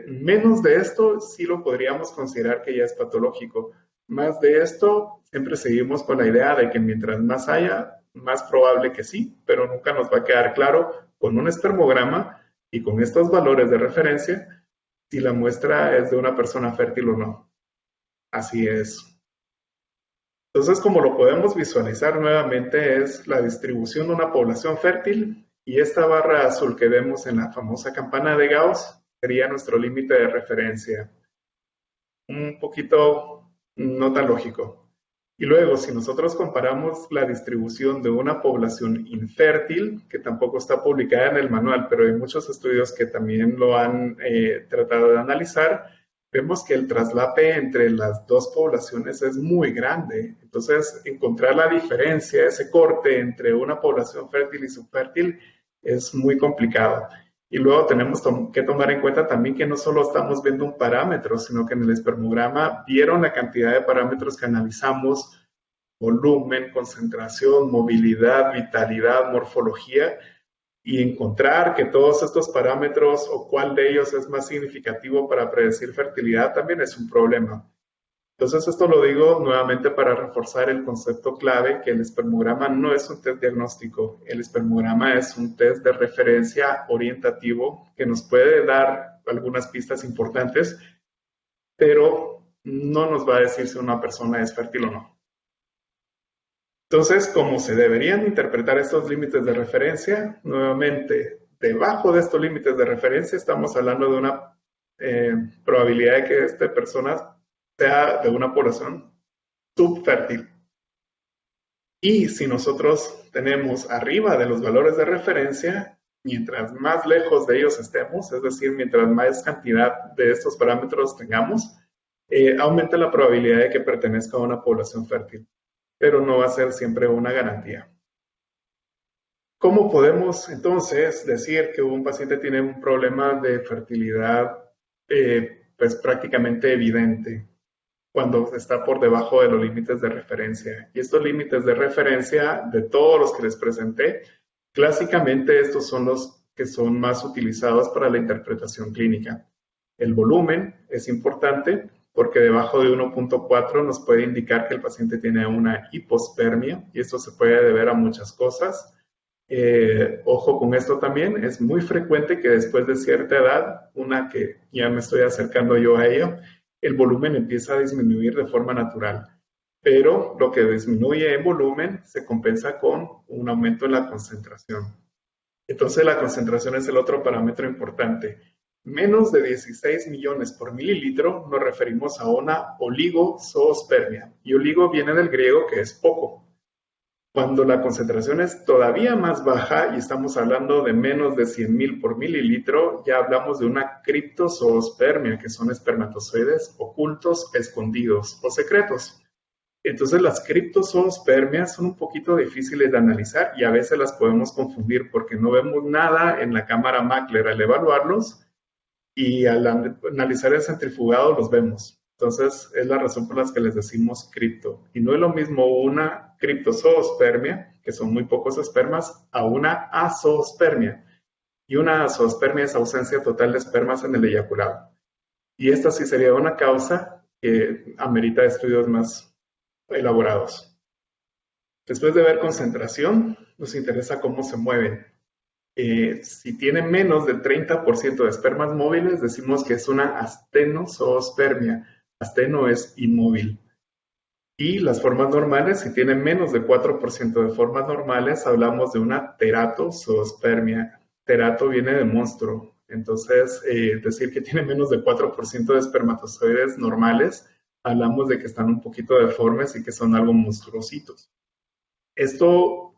menos de esto sí lo podríamos considerar que ya es patológico. Más de esto, siempre seguimos con la idea de que mientras más haya, más probable que sí, pero nunca nos va a quedar claro con un espermograma y con estos valores de referencia si la muestra es de una persona fértil o no. Así es. Entonces, como lo podemos visualizar nuevamente, es la distribución de una población fértil y esta barra azul que vemos en la famosa campana de Gauss sería nuestro límite de referencia. Un poquito no tan lógico. Y luego, si nosotros comparamos la distribución de una población infértil, que tampoco está publicada en el manual, pero hay muchos estudios que también lo han tratado de analizar, vemos que el traslape entre las dos poblaciones es muy grande. Entonces, encontrar la diferencia, ese corte entre una población fértil y subfértil, es muy complicado. Y luego tenemos que tomar en cuenta también que no solo estamos viendo un parámetro, sino que en el espermograma vieron la cantidad de parámetros que analizamos: volumen, concentración, movilidad, vitalidad, morfología, y encontrar que todos estos parámetros o cuál de ellos es más significativo para predecir fertilidad también es un problema. Entonces, esto lo digo nuevamente para reforzar el concepto clave que el espermograma no es un test diagnóstico. El espermograma es un test de referencia orientativo que nos puede dar algunas pistas importantes, pero no nos va a decir si una persona es fértil o no. Entonces, ¿cómo se deberían interpretar estos límites de referencia? Nuevamente, debajo de estos límites de referencia estamos hablando de una probabilidad de que esta persona sea de una población subfértil. Y si nosotros tenemos arriba de los valores de referencia, mientras más lejos de ellos estemos, es decir, mientras más cantidad de estos parámetros tengamos, aumenta la probabilidad de que pertenezca a una población fértil, pero no va a ser siempre una garantía. ¿Cómo podemos entonces decir que un paciente tiene un problema de fertilidad pues prácticamente evidente cuando está por debajo de los límites de referencia? Y estos límites de referencia, de todos los que les presenté, clásicamente estos son los que son más utilizados para la interpretación clínica. El volumen es importante porque debajo de 1.4 nos puede indicar que el paciente tiene una hipospermia y esto se puede deber a muchas cosas. Ojo con esto también, es muy frecuente que después de cierta edad, una que ya me estoy acercando yo a ello, el volumen empieza a disminuir de forma natural. Pero lo que disminuye en volumen se compensa con un aumento en la concentración. Entonces la concentración es el otro parámetro importante. Menos de 16 millones por mililitro nos referimos a una oligozoospermia. Y oligo viene del griego que es poco. Cuando la concentración es todavía más baja y estamos hablando de menos de 100.000 por mililitro, ya hablamos de una criptozoospermia, que son espermatozoides ocultos, escondidos o secretos. Entonces las criptozoospermias son un poquito difíciles de analizar y a veces las podemos confundir porque no vemos nada en la cámara Mackler al evaluarlos y al analizar el centrifugado los vemos. Entonces es la razón por la que les decimos cripto. Y no es lo mismo una criptozoospermia, que son muy pocos espermas, a una azoospermia. Y una azoospermia es ausencia total de espermas en el eyaculado. Y esta sí sería una causa que amerita estudios más elaborados. Después de ver concentración, nos interesa cómo se mueven. Si tiene menos del 30% de espermas móviles, decimos que es una astenozoospermia. Asteno es inmóvil. Y las formas normales, si tienen menos de 4% de formas normales, hablamos de una teratozoospermia. Terato viene de monstruo. Entonces, decir que tiene menos de 4% de espermatozoides normales, hablamos de que están un poquito deformes y que son algo monstruositos. Esto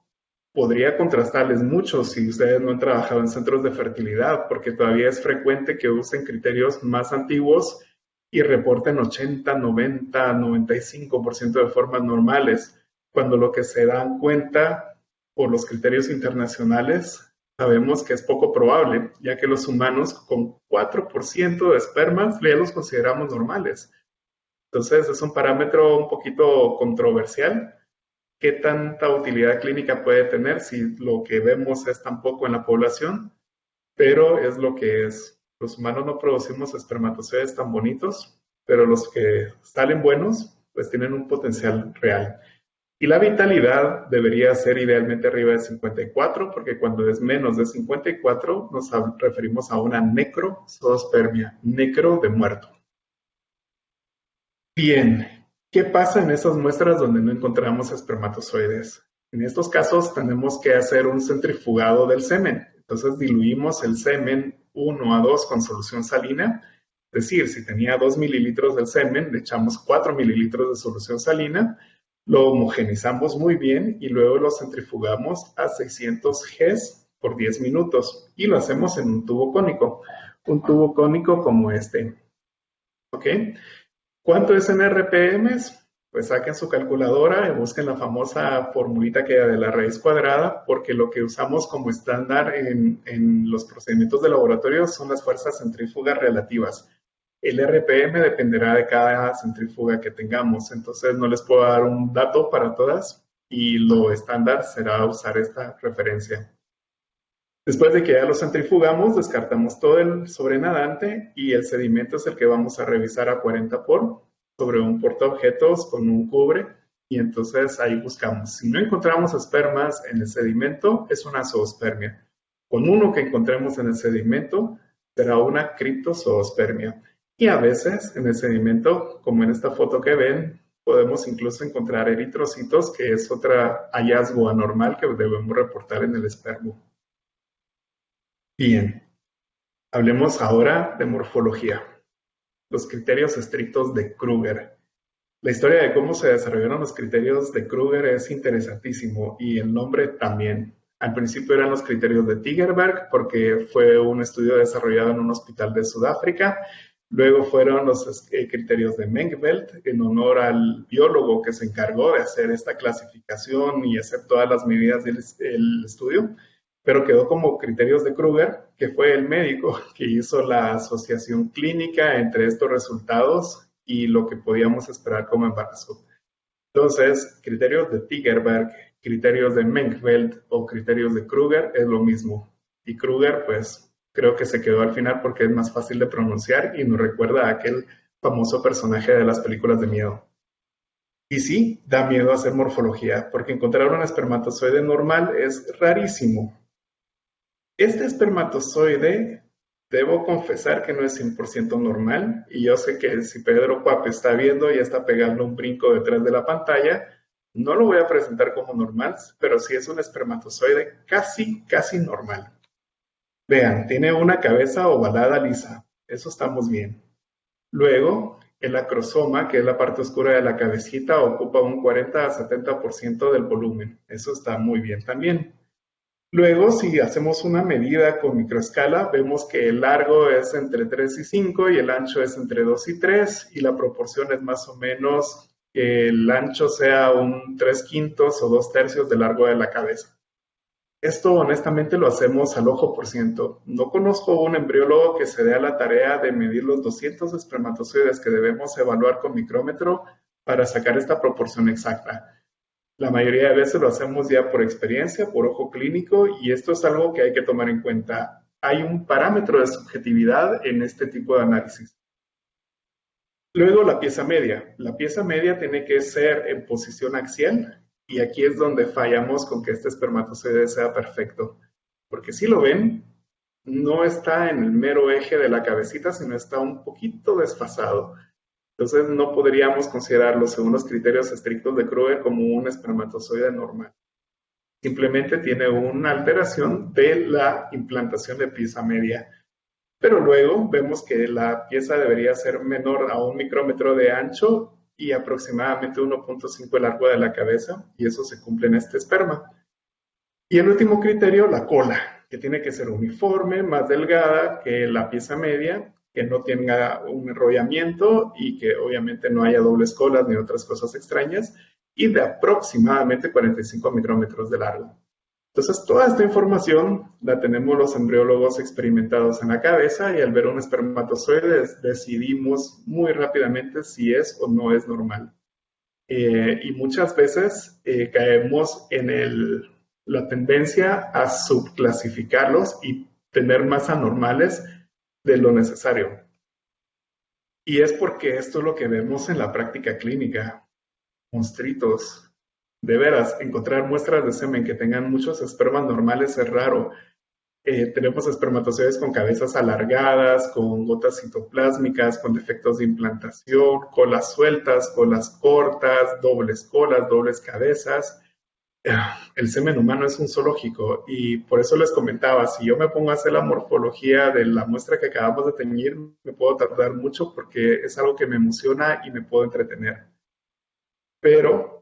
podría contrastarles mucho si ustedes no han trabajado en centros de fertilidad, porque todavía es frecuente que usen criterios más antiguos y reporten 80, 90, 95% de formas normales, cuando lo que se dan cuenta por los criterios internacionales sabemos que es poco probable, ya que los humanos con 4% de espermas ya los consideramos normales. Entonces es un parámetro un poquito controversial. ¿Qué tanta utilidad clínica puede tener si lo que vemos es tan poco en la población? Pero es lo que es. Los humanos no producimos espermatozoides tan bonitos, pero los que salen buenos, pues tienen un potencial real. Y la vitalidad debería ser idealmente arriba de 54, porque cuando es menos de 54 nos referimos a una necrozoospermia, necro de muerto. Bien, ¿qué pasa en esas muestras donde no encontramos espermatozoides? En estos casos tenemos que hacer un centrifugado del semen. Entonces diluimos el semen 1 a 2 con solución salina. Es decir, si tenía 2 mililitros del semen, le echamos 4 mililitros de solución salina, lo homogenizamos muy bien y luego lo centrifugamos a 600 Gs por 10 minutos y lo hacemos en un tubo cónico como este. ¿Ok? ¿Cuánto es en RPMs? Pues saquen su calculadora y busquen la famosa formulita que de la raíz cuadrada, porque lo que usamos como estándar en los procedimientos de laboratorio son las fuerzas centrífugas relativas. El RPM dependerá de cada centrífuga que tengamos, entonces no les puedo dar un dato para todas y lo estándar será usar esta referencia. Después de que ya lo centrifugamos, descartamos todo el sobrenadante y el sedimento es el que vamos a revisar a 40 por sobre un portaobjetos con un cubre y entonces ahí buscamos. Si no encontramos espermas en el sedimento, es una zoospermia. Con uno que encontremos en el sedimento, será una criptozoospermia. Y a veces en el sedimento, como en esta foto que ven, podemos incluso encontrar eritrocitos, que es otro hallazgo anormal que debemos reportar en el espermo. Bien, hablemos ahora de morfología. Los criterios estrictos de Kruger. La historia de cómo se desarrollaron los criterios de Kruger es interesantísimo y el nombre también. Al principio eran los criterios de Tigerberg porque fue un estudio desarrollado en un hospital de Sudáfrica. Luego fueron los criterios de Mengveld en honor al biólogo que se encargó de hacer esta clasificación y hacer todas las medidas del estudio, pero quedó como criterios de Kruger, que fue el médico que hizo la asociación clínica entre estos resultados y lo que podíamos esperar como embarazo. Entonces, criterios de Tigerberg, criterios de Mengveld o criterios de Kruger es lo mismo. Y Kruger, pues, creo que se quedó al final porque es más fácil de pronunciar y nos recuerda a aquel famoso personaje de las películas de miedo. Y sí, da miedo hacer morfología, porque encontrar un espermatozoide normal es rarísimo. Este espermatozoide, debo confesar que no es 100% normal, y yo sé que si Pedro Cuape está viendo y está pegando un brinco detrás de la pantalla, no lo voy a presentar como normal, pero sí es un espermatozoide casi normal. Vean, tiene una cabeza ovalada lisa, eso estamos bien. Luego, el acrosoma, que es la parte oscura de la cabecita, ocupa un 40 a 70% del volumen, eso está muy bien también. Luego, si hacemos una medida con microescala, vemos que el largo es entre 3 y 5 y el ancho es entre 2 y 3 y la proporción es más o menos que el ancho sea un 3/5 o 2/3 del largo de la cabeza. Esto honestamente lo hacemos al ojo por ciento. No conozco un embriólogo que se dé a la tarea de medir los 200 espermatozoides que debemos evaluar con micrómetro para sacar esta proporción exacta. La mayoría de veces lo hacemos ya por experiencia, por ojo clínico, y esto es algo que hay que tomar en cuenta. Hay un parámetro de subjetividad en este tipo de análisis. Luego la pieza media. La pieza media tiene que ser en posición axial, y aquí es donde fallamos con que este espermatozoide sea perfecto. Porque si lo ven, no está en el mero eje de la cabecita, sino está un poquito desfasado. Entonces no podríamos considerarlo, según los criterios estrictos de Kruger, como un espermatozoide normal. Simplemente tiene una alteración de la implantación de pieza media. Pero luego vemos que la pieza debería ser menor a 1 micrómetro de ancho y aproximadamente 1.5 de largo de la cabeza, y eso se cumple en este esperma. Y el último criterio, la cola, que tiene que ser uniforme, más delgada que la pieza media, que no tenga un enrollamiento y que obviamente no haya dobles colas ni otras cosas extrañas, y de aproximadamente 45 micrómetros de largo. Entonces, toda esta información la tenemos los embriólogos experimentados en la cabeza, y al ver un espermatozoide decidimos muy rápidamente si es o no es normal. Y muchas veces caemos en la tendencia a subclasificarlos y tener más anormales de lo necesario. Y es porque esto es lo que vemos en la práctica clínica. Monstritos. De veras, encontrar muestras de semen que tengan muchos espermas normales es raro. Tenemos espermatozoides con cabezas alargadas, con gotas citoplásmicas, con defectos de implantación, colas sueltas, colas cortas, dobles colas, dobles cabezas. El semen humano es un zoológico, y por eso les comentaba, si yo me pongo a hacer la morfología de la muestra que acabamos de teñir, me puedo tardar mucho porque es algo que me emociona y me puedo entretener. Pero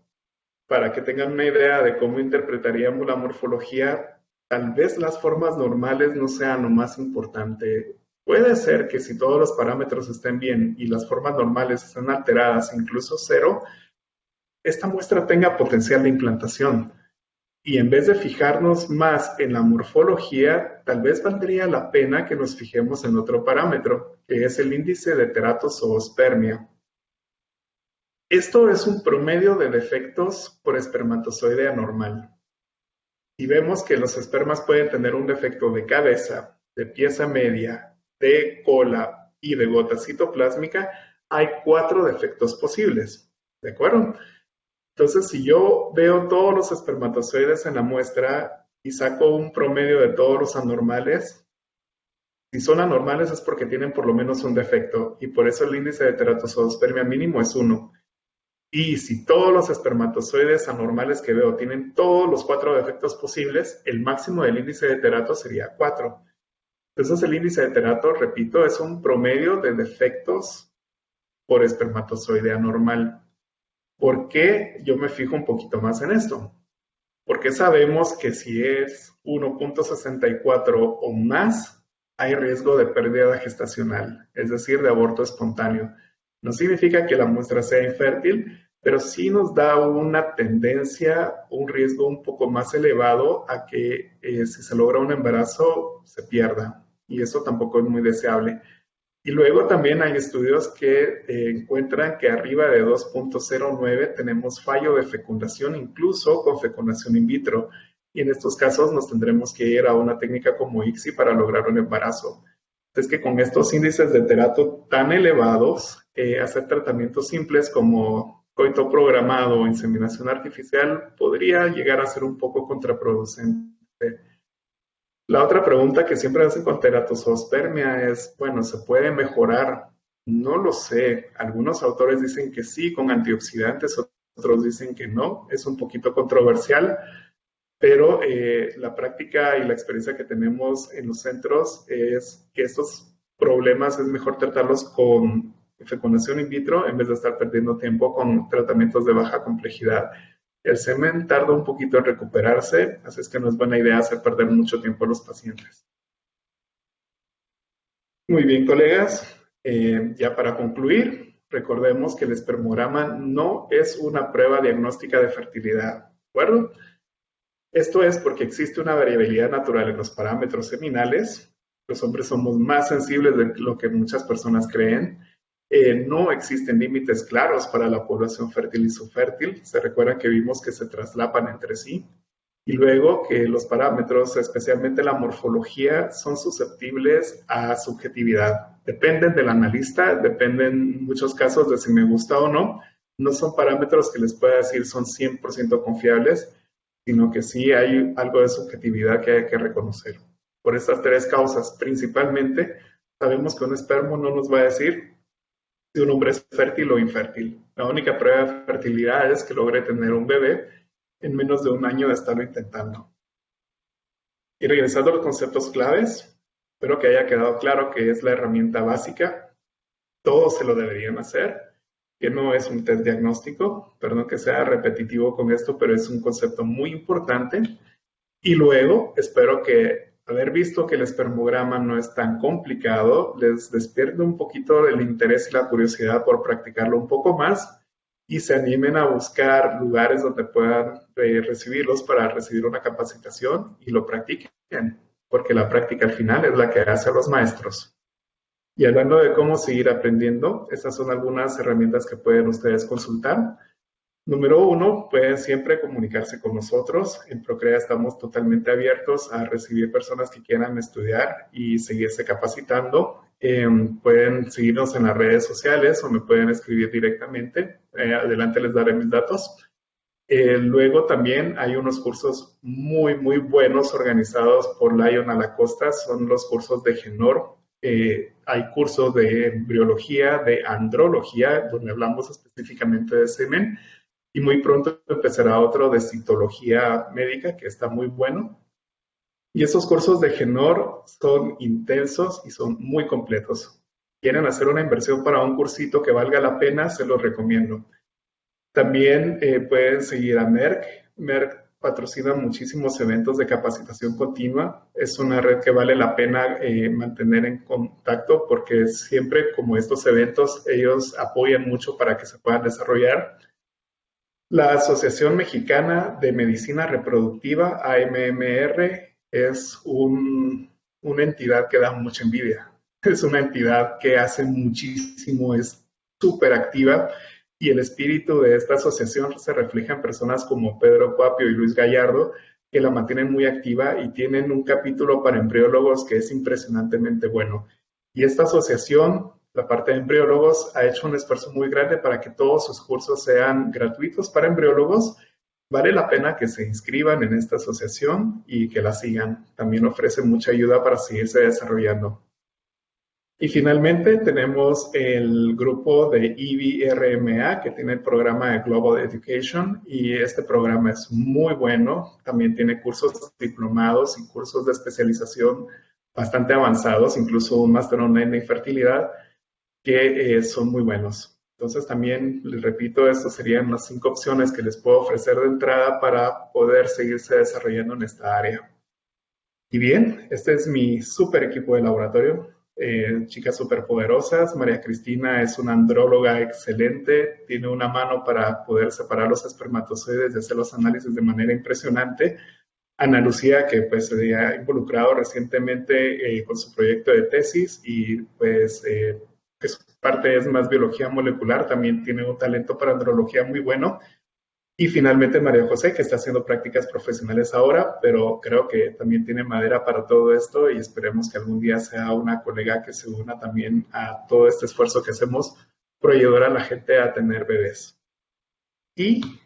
para que tengan una idea de cómo interpretaríamos la morfología, tal vez las formas normales no sean lo más importante. Puede ser que si todos los parámetros estén bien y las formas normales están alteradas, incluso cero, esta muestra tenga potencial de implantación. Y en vez de fijarnos más en la morfología, tal vez valdría la pena que nos fijemos en otro parámetro, que es el índice de teratozoospermia. Esto es un promedio de defectos por espermatozoide anormal. Y vemos que los espermas pueden tener un defecto de cabeza, de pieza media, de cola y de gota citoplásmica. Hay 4 defectos posibles, ¿de acuerdo? Entonces, si yo veo todos los espermatozoides en la muestra y saco un promedio de todos los anormales, si son anormales es porque tienen por lo menos un defecto, y por eso el índice de teratozoospermia mínimo es 1. Y si todos los espermatozoides anormales que veo tienen todos los 4 defectos posibles, el máximo del índice de terato sería 4. Entonces el índice de terato, repito, es un promedio de defectos por espermatozoide anormal. ¿Por qué yo me fijo un poquito más en esto? Porque sabemos que si es 1.64 o más, hay riesgo de pérdida gestacional, es decir, de aborto espontáneo. No significa que la muestra sea infértil, pero sí nos da una tendencia, un riesgo un poco más elevado a que si se logra un embarazo se pierda, y eso tampoco es muy deseable. Y luego también hay estudios que encuentran que arriba de 2.09 tenemos fallo de fecundación, incluso con fecundación in vitro. Y en estos casos nos tendremos que ir a una técnica como ICSI para lograr un embarazo. Es que con estos índices de terato tan elevados, hacer tratamientos simples como coito programado o inseminación artificial podría llegar a ser un poco contraproducente. La otra pregunta que siempre hacen con teratozoospermia es, bueno, ¿se puede mejorar? No lo sé. Algunos autores dicen que sí con antioxidantes, otros dicen que no. Es un poquito controversial, pero la práctica y la experiencia que tenemos en los centros es que estos problemas es mejor tratarlos con fecundación in vitro en vez de estar perdiendo tiempo con tratamientos de baja complejidad. El semen tarda un poquito en recuperarse, así es que no es buena idea hacer perder mucho tiempo a los pacientes. Muy bien, colegas, ya para concluir, recordemos que el espermograma no es una prueba diagnóstica de fertilidad, ¿de acuerdo? Esto es porque existe una variabilidad natural en los parámetros seminales. Los hombres somos más sensibles de lo que muchas personas creen. No existen límites claros para la población fértil y subfértil. Se recuerda que vimos que se traslapan entre sí. Y luego que los parámetros, especialmente la morfología, son susceptibles a subjetividad. Dependen del analista, dependen en muchos casos de si me gusta o no. No son parámetros que les pueda decir son 100% confiables, sino que sí hay algo de subjetividad que hay que reconocer. Por estas tres causas, principalmente, sabemos que un espermo no nos va a decir si un hombre es fértil o infértil. La única prueba de fertilidad es que logre tener un bebé en menos de un año de estarlo intentando. Y regresando a los conceptos claves, espero que haya quedado claro que es la herramienta básica. Todos se lo deberían hacer, que no es un test diagnóstico, perdón que sea repetitivo con esto, pero es un concepto muy importante. Y luego, espero que haber visto que el espermograma no es tan complicado, les despierte un poquito el interés y la curiosidad por practicarlo un poco más y se animen a buscar lugares donde puedan recibirlos para recibir una capacitación y lo practiquen, porque la práctica al final es la que hace a los maestros. Y hablando de cómo seguir aprendiendo, estas son algunas herramientas que pueden ustedes consultar. Número 1, pueden siempre comunicarse con nosotros. En Procrea estamos totalmente abiertos a recibir personas que quieran estudiar y seguirse capacitando. Pueden seguirnos en las redes sociales o me pueden escribir directamente. Adelante les daré mis datos. Luego también hay unos cursos muy, muy buenos organizados por Lion a la Costa. Son los cursos de Genor. Hay cursos de embriología, de andrología, donde hablamos específicamente de semen. Y muy pronto empezará otro de citología médica, que está muy bueno. Y esos cursos de Genor son intensos y son muy completos. Quieren hacer una inversión para un cursito que valga la pena, se los recomiendo. También pueden seguir a Merck. Merck patrocina muchísimos eventos de capacitación continua. Es una red que vale la pena mantener en contacto porque siempre como estos eventos ellos apoyan mucho para que se puedan desarrollar. La Asociación Mexicana de Medicina Reproductiva, AMMR, es una entidad que da mucha envidia. Es una entidad que hace muchísimo, es súper activa y el espíritu de esta asociación se refleja en personas como Pedro Cuapio y Luis Gallardo, que la mantienen muy activa y tienen un capítulo para embriólogos que es impresionantemente bueno. Y esta asociación, la parte de embriólogos, ha hecho un esfuerzo muy grande para que todos sus cursos sean gratuitos para embriólogos. Vale la pena que se inscriban en esta asociación y que la sigan. También ofrece mucha ayuda para seguirse desarrollando. Y finalmente tenemos el grupo de IBRMA que tiene el programa de Global Education y este programa es muy bueno. También tiene cursos diplomados y cursos de especialización bastante avanzados, incluso un máster online en fertilidad que son muy buenos. Entonces también les repito, estas serían las 5 opciones que les puedo ofrecer de entrada para poder seguirse desarrollando en esta área. Y bien, este es mi super equipo de laboratorio. Chicas súper poderosas. María Cristina es una andróloga excelente, tiene una mano para poder separar los espermatozoides y hacer los análisis de manera impresionante. Ana Lucía, que pues se ha involucrado recientemente con su proyecto de tesis y pues que su parte es más biología molecular, también tiene un talento para andrología muy bueno. Y finalmente María José, que está haciendo prácticas profesionales ahora, pero creo que también tiene madera para todo esto y esperemos que algún día sea una colega que se una también a todo este esfuerzo que hacemos por ayudar a la gente a tener bebés. Y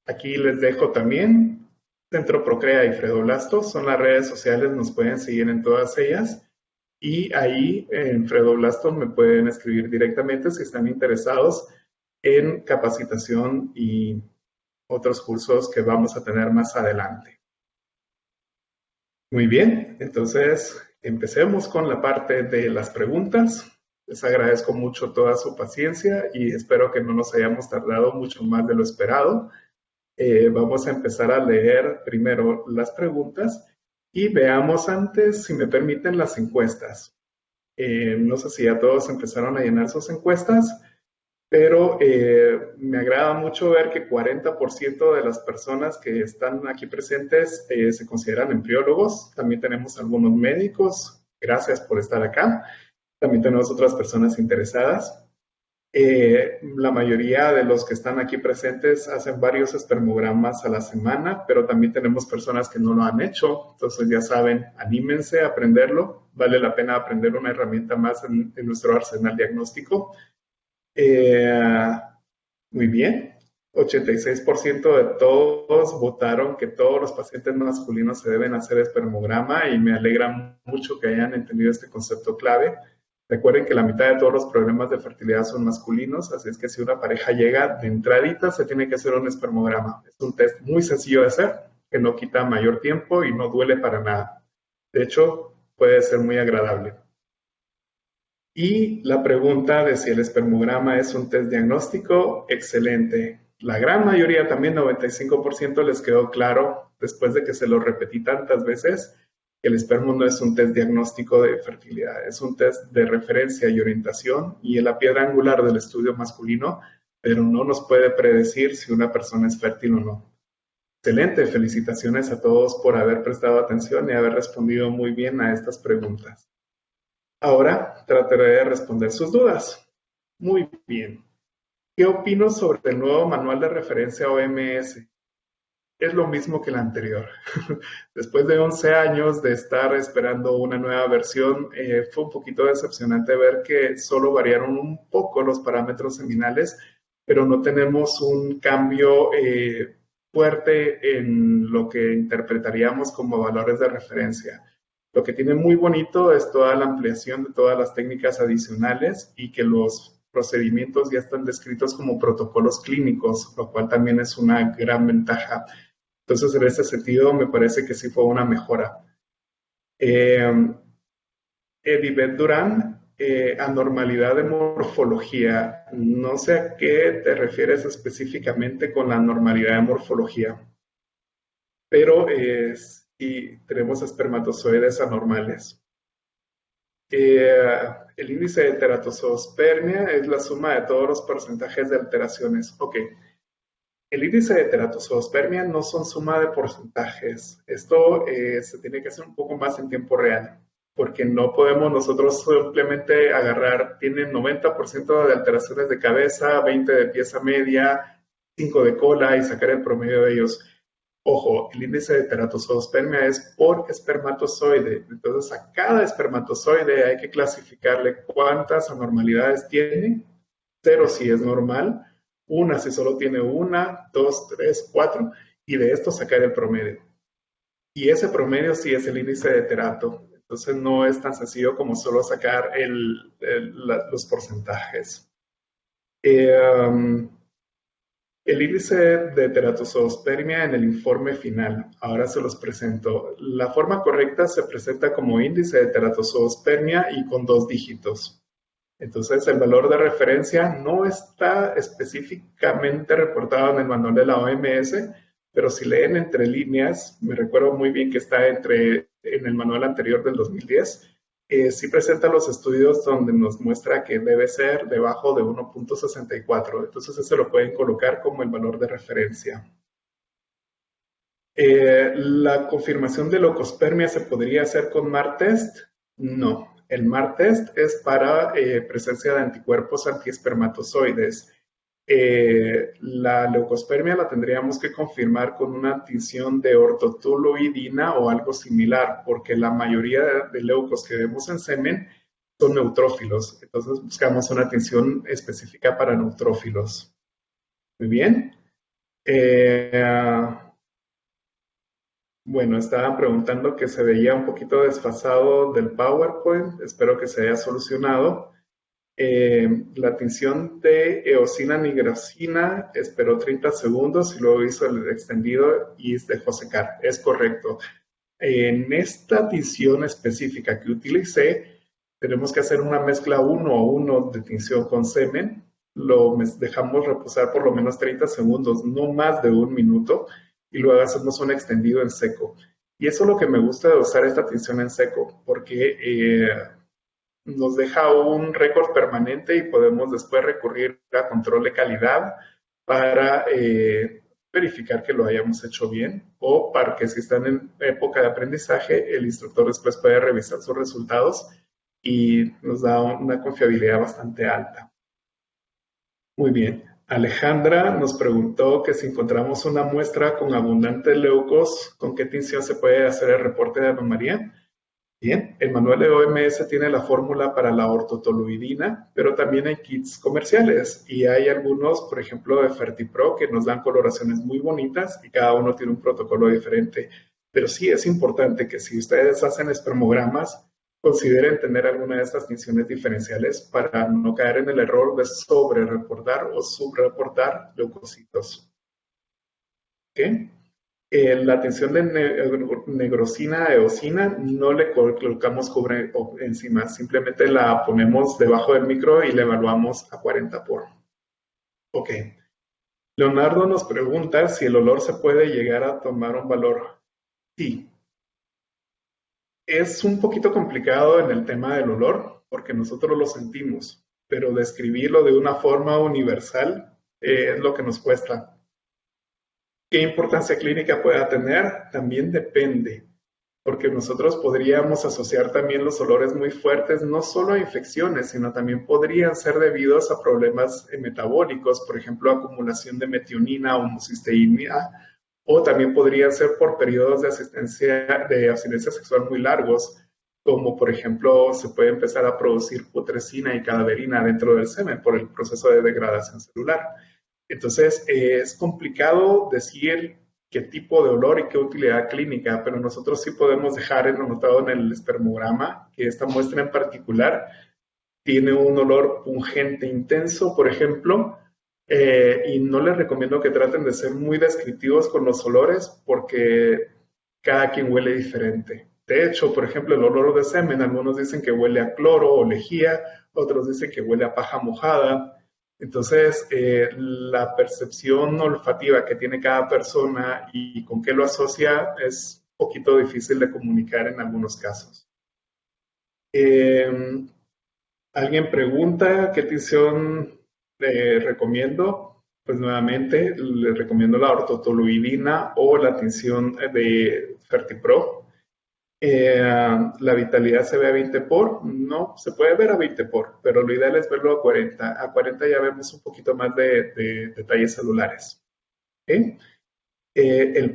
aquí les dejo también Centro Procrea y Fredoblasto, son las redes sociales, nos pueden seguir en todas ellas. Y ahí en Fredoblasto me pueden escribir directamente si están interesados en capacitación y otros cursos que vamos a tener más adelante. Muy bien, entonces empecemos con la parte de las preguntas. Les agradezco mucho toda su paciencia y espero que no nos hayamos tardado mucho más de lo esperado. Vamos a empezar a leer primero las preguntas y veamos antes, si me permiten, las encuestas. No sé si ya todos empezaron a llenar sus encuestas, pero me agrada mucho ver que 40% de las personas que están aquí presentes se consideran embriólogos. También tenemos algunos médicos. Gracias por estar acá. También tenemos otras personas interesadas. La mayoría de los que están aquí presentes hacen varios espermogramas a la semana, pero también tenemos personas que no lo han hecho. Entonces ya saben, anímense a aprenderlo. Vale la pena aprender una herramienta más en nuestro arsenal diagnóstico. Muy bien. 86% de todos votaron que todos los pacientes masculinos se deben hacer espermograma y me alegra mucho que hayan entendido este concepto clave. Recuerden que la mitad de todos los problemas de fertilidad son masculinos, así es que si una pareja llega de entradita se tiene que hacer un espermograma. Es un test muy sencillo de hacer, que no quita mayor tiempo y no duele para nada. De hecho, puede ser muy agradable. Y la pregunta de si el espermograma es un test diagnóstico, excelente. La gran mayoría, también 95%, les quedó claro después de que se lo repetí tantas veces que el espermo no es un test diagnóstico de fertilidad, es un test de referencia y orientación y es la piedra angular del estudio masculino, pero no nos puede predecir si una persona es fértil o no. Excelente, felicitaciones a todos por haber prestado atención y haber respondido muy bien a estas preguntas. Ahora trataré de responder sus dudas. Muy bien. ¿Qué opino sobre el nuevo manual de referencia OMS? Es lo mismo que el anterior. Después de 11 años de estar esperando una nueva versión, fue un poquito decepcionante ver que solo variaron un poco los parámetros seminales, pero no tenemos un cambio fuerte en lo que interpretaríamos como valores de referencia. Lo que tiene muy bonito es toda la ampliación de todas las técnicas adicionales y que los procedimientos ya están descritos como protocolos clínicos, lo cual también es una gran ventaja. Entonces, en ese sentido, me parece que sí fue una mejora. Edibet Durán, anormalidad de morfología. No sé a qué te refieres específicamente con la anormalidad de morfología, pero sí tenemos espermatozoides anormales. El índice de teratozoospermia es la suma de todos los porcentajes de alteraciones. Ok. El índice de teratozoospermia no son suma de porcentajes. Esto se tiene que hacer un poco más en tiempo real, porque no podemos nosotros simplemente agarrar, tienen 90% de alteraciones de cabeza, 20 de pieza media, 5 de cola y sacar el promedio de ellos. Ojo, el índice de teratozoospermia es por espermatozoide. Entonces, a cada espermatozoide hay que clasificarle cuántas anormalidades tiene. 0 si es normal, 1 si solo tiene 1, 2, 3, 4, y de esto sacar el promedio. Y ese promedio sí es el índice de terato. Entonces, no es tan sencillo como solo sacar los porcentajes. El índice de teratozoospermia en el informe final. Ahora se los presento. La forma correcta se presenta como índice de teratozoospermia y con 2 dígitos. Entonces, el valor de referencia no está específicamente reportado en el manual de la OMS, pero si leen entre líneas, me recuerdo muy bien que está en el manual anterior del 2010, sí presenta los estudios donde nos muestra que debe ser debajo de 1.64. Entonces, ese lo pueden colocar como el valor de referencia. ¿La confirmación de leucospermia se podría hacer con MARTEST? No. El MARTEST es para presencia de anticuerpos antiespermatozoides. La leucospermia la tendríamos que confirmar con una tinción de ortotuloidina o algo similar, porque la mayoría de leucos que vemos en semen son neutrófilos. Entonces buscamos una tinción específica para neutrófilos. Muy bien. Bueno, estaban preguntando que se veía un poquito desfasado del PowerPoint. Espero que se haya solucionado. La tinción de eosina nigrosina esperó 30 segundos y luego hizo el extendido y dejó secar. Es correcto. En esta tinción específica que utilicé, tenemos que hacer una mezcla 1 a 1 de tinción con semen. Lo dejamos reposar por lo menos 30 segundos, no más de 1 minuto, y luego hacemos un extendido en seco. Y eso es lo que me gusta de usar esta tinción en seco, porque nos deja un récord permanente y podemos después recurrir a control de calidad para verificar que lo hayamos hecho bien, o para que si están en época de aprendizaje, el instructor después puede revisar sus resultados y nos da una confiabilidad bastante alta. Muy bien. Alejandra nos preguntó que si encontramos una muestra con abundantes leucos, ¿con qué tinción se puede hacer el reporte de anomalía? Bien, el manual de OMS tiene la fórmula para la ortotoluidina, pero también hay kits comerciales y hay algunos, por ejemplo, de Fertipro, que nos dan coloraciones muy bonitas y cada uno tiene un protocolo diferente. Pero sí es importante que si ustedes hacen espermogramas, consideren tener alguna de estas tinciones diferenciales para no caer en el error de sobre-reportar o subreportar leucocitos. ¿Ok? La tinción de negrosina, eosina, no le colocamos cubre encima, simplemente la ponemos debajo del micro y la evaluamos a 40 por. Ok. Leonardo nos pregunta si el olor se puede llegar a tomar un valor. Sí. Es un poquito complicado en el tema del olor, porque nosotros lo sentimos, pero describirlo de una forma universal es lo que nos cuesta. ¿Qué importancia clínica pueda tener? También depende, porque nosotros podríamos asociar también los olores muy fuertes no solo a infecciones, sino también podrían ser debidos a problemas metabólicos, por ejemplo, acumulación de metionina o homocisteína, o también podrían ser por periodos de abstinencia sexual muy largos, como por ejemplo se puede empezar a producir putrescina y cadaverina dentro del semen por el proceso de degradación celular. Entonces, es complicado decir qué tipo de olor y qué utilidad clínica, pero nosotros sí podemos dejar anotado en el espermograma que esta muestra en particular tiene un olor pungente intenso, por ejemplo, y no les recomiendo que traten de ser muy descriptivos con los olores porque cada quien huele diferente. De hecho, por ejemplo, el olor de semen, algunos dicen que huele a cloro o lejía, otros dicen que huele a paja mojada. Entonces, la percepción olfativa que tiene cada persona y con qué lo asocia es un poquito difícil de comunicar en algunos casos. Alguien pregunta qué tinción le recomiendo. Pues nuevamente le recomiendo la ortotoluidina o la tinción de Fertipro. La vitalidad se ve a 20 por, no, se puede ver a 20 por, pero lo ideal es verlo a 40. A 40 ya vemos un poquito más de detalles celulares. ¿Okay? Este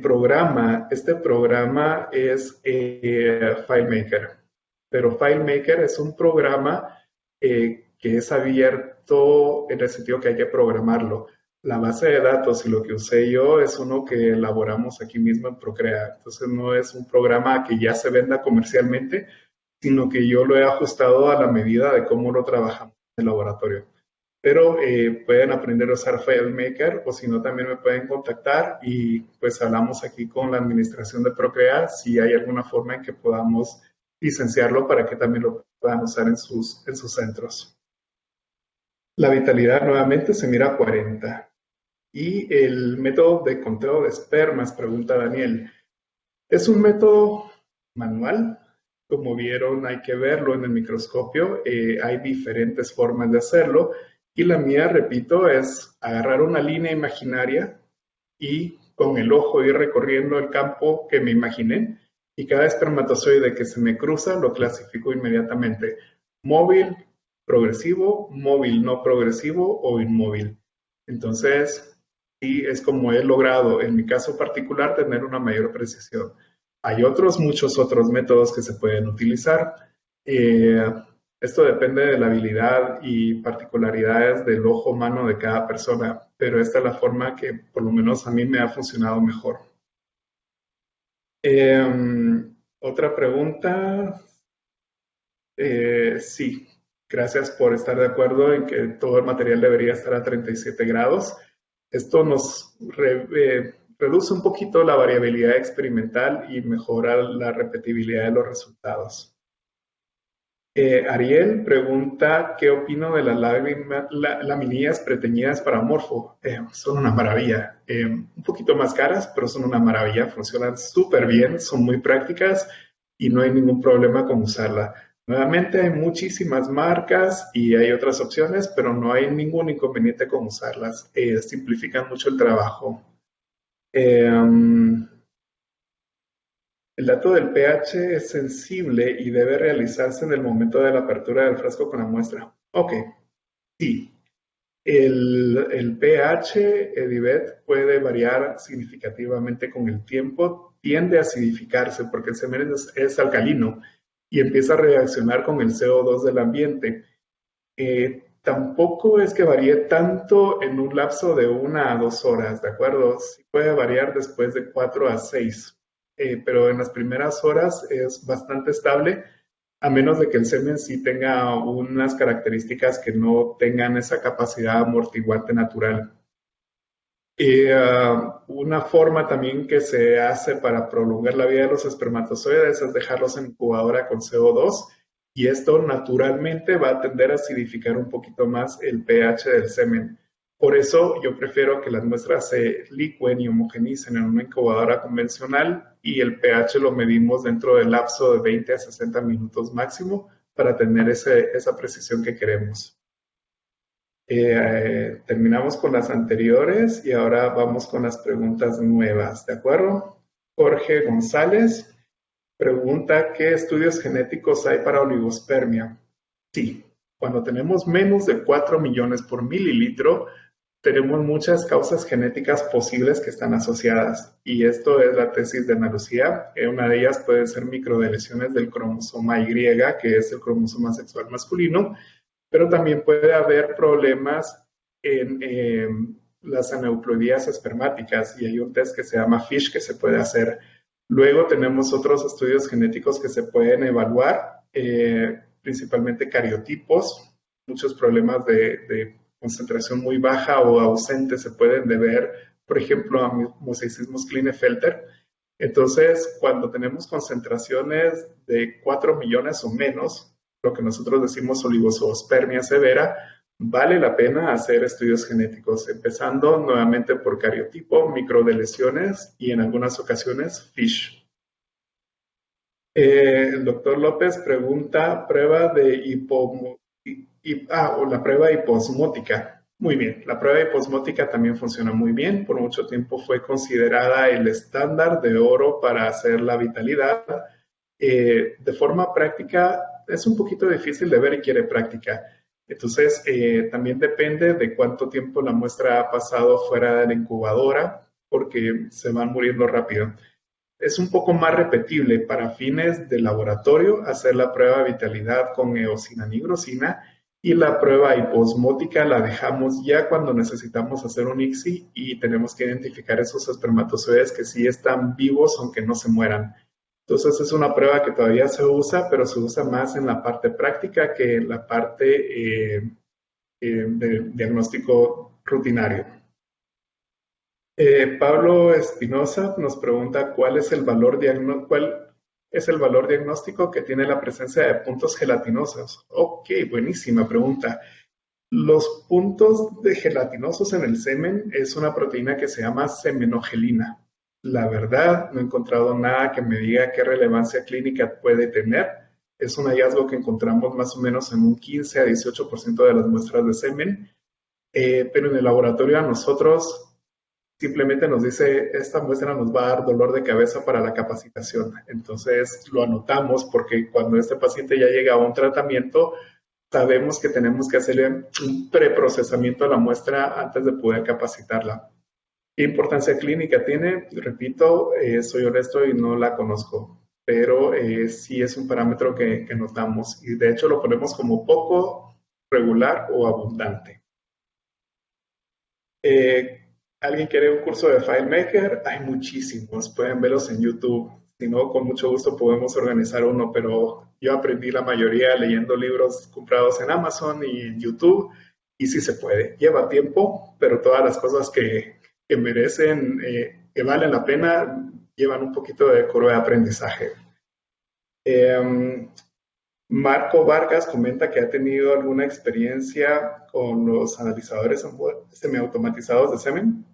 programa es FileMaker, pero FileMaker es un programa que es abierto en el sentido que hay que programarlo. La base de datos y lo que usé yo es uno que elaboramos aquí mismo en Procrea. Entonces no es un programa que ya se venda comercialmente, sino que yo lo he ajustado a la medida de cómo lo trabajamos en el laboratorio. Pero pueden aprender a usar FileMaker o si no también me pueden contactar y pues hablamos aquí con la administración de Procrea si hay alguna forma en que podamos licenciarlo para que también lo puedan usar en sus centros. La vitalidad nuevamente se mira a 40. Y el método de conteo de espermas, pregunta Daniel, es un método manual. Como vieron, hay que verlo en el microscopio. Hay diferentes formas de hacerlo. Y la mía, repito, es agarrar una línea imaginaria y con el ojo ir recorriendo el campo que me imaginé. Y cada espermatozoide que se me cruza lo clasifico inmediatamente. Móvil, progresivo, móvil no progresivo o inmóvil. Entonces, y es como he logrado, en mi caso particular, tener una mayor precisión. Hay muchos otros métodos que se pueden utilizar. Esto depende de la habilidad y particularidades del ojo humano de cada persona, pero esta es la forma que por lo menos a mí me ha funcionado mejor. Otra pregunta. Sí, gracias por estar de acuerdo en que todo el material debería estar a 37 grados. Esto nos reduce un poquito la variabilidad experimental y mejora la repetibilidad de los resultados. Ariel pregunta, ¿qué opino de las laminillas preteñidas para morfo? Son una maravilla. Un poquito más caras, pero son una maravilla. Funcionan súper bien, son muy prácticas y no hay ningún problema con usarla. Nuevamente hay muchísimas marcas y hay otras opciones, pero no hay ningún inconveniente con usarlas. Simplifican mucho el trabajo. Um, el dato del pH es sensible y debe realizarse en el momento de la apertura del frasco con la muestra. Ok, sí. El pH, Edibet, puede variar significativamente con el tiempo, tiende a acidificarse porque el semen es alcalino y empieza a reaccionar con el CO2 del ambiente. Tampoco es que varíe tanto en un lapso de 1 a 2 horas, ¿de acuerdo? Sí puede variar después de 4 a 6, pero en las primeras horas es bastante estable, a menos de que el semen sí tenga unas características que no tengan esa capacidad amortiguante natural. Una forma también que se hace para prolongar la vida de los espermatozoides es dejarlos en incubadora con CO2 y esto naturalmente va a tender a acidificar un poquito más el pH del semen. Por eso yo prefiero que las muestras se licúen y homogenicen en una incubadora convencional y el pH lo medimos dentro del lapso de 20 a 60 minutos máximo para tener esa precisión que queremos. Terminamos con las anteriores y ahora vamos con las preguntas nuevas, ¿de acuerdo? Jorge González pregunta, ¿qué estudios genéticos hay para oligospermia? Sí, cuando tenemos menos de 4 millones por mililitro, tenemos muchas causas genéticas posibles que están asociadas. Y esto es la tesis de Ana Lucía. Una de ellas puede ser microdeleciones del cromosoma Y, que es el cromosoma sexual masculino, pero también puede haber problemas en las aneuploidías espermáticas y hay un test que se llama FISH que se puede hacer. Luego tenemos otros estudios genéticos que se pueden evaluar, principalmente cariotipos, muchos problemas de concentración muy baja o ausente se pueden deber, por ejemplo, a mosaicismos Klinefelter. Entonces, cuando tenemos concentraciones de 4 millones o menos, lo que nosotros decimos oligospermia severa, vale la pena hacer estudios genéticos, empezando nuevamente por cariotipo, microdeleciones y en algunas ocasiones FISH. El doctor López pregunta prueba de o la prueba hiposmótica. Muy bien, la prueba hiposmótica también funciona muy bien. Por mucho tiempo fue considerada el estándar de oro para hacer la vitalidad. De forma práctica es un poquito difícil de ver y quiere práctica. Entonces, también depende de cuánto tiempo la muestra ha pasado fuera de la incubadora, porque se van muriendo rápido. Es un poco más repetible para fines de laboratorio hacer la prueba de vitalidad con eosinanigrosina y la prueba hiposmótica la dejamos ya cuando necesitamos hacer un ICSI y tenemos que identificar esos espermatozoides que sí están vivos aunque no se mueran. Entonces es una prueba que todavía se usa, pero se usa más en la parte práctica que en la parte de diagnóstico rutinario. Pablo Espinosa nos pregunta cuál es el valor diagnóstico que tiene la presencia de puntos gelatinosos. Ok, buenísima pregunta. Los puntos de gelatinosos en el semen es una proteína que se llama semenogelina. La verdad, no he encontrado nada que me diga qué relevancia clínica puede tener. Es un hallazgo que encontramos más o menos en un 15 a 18% de las muestras de semen, pero en el laboratorio a nosotros simplemente nos dice, esta muestra nos va a dar dolor de cabeza para la capacitación. Entonces lo anotamos porque cuando este paciente ya llega a un tratamiento, sabemos que tenemos que hacerle un preprocesamiento a la muestra antes de poder capacitarla. ¿Qué importancia clínica tiene? Repito, soy honesto y no la conozco, pero sí es un parámetro que notamos y de hecho lo ponemos como poco, regular o abundante. ¿Alguien quiere un curso de FileMaker? Hay muchísimos, pueden verlos en YouTube. Si no, con mucho gusto podemos organizar uno, pero yo aprendí la mayoría leyendo libros comprados en Amazon y en YouTube, y sí se puede. Lleva tiempo, pero todas las cosas que merecen, que valen la pena, llevan un poquito de curva de aprendizaje. Marco Vargas comenta que ha tenido alguna experiencia con los analizadores semiautomatizados de semen.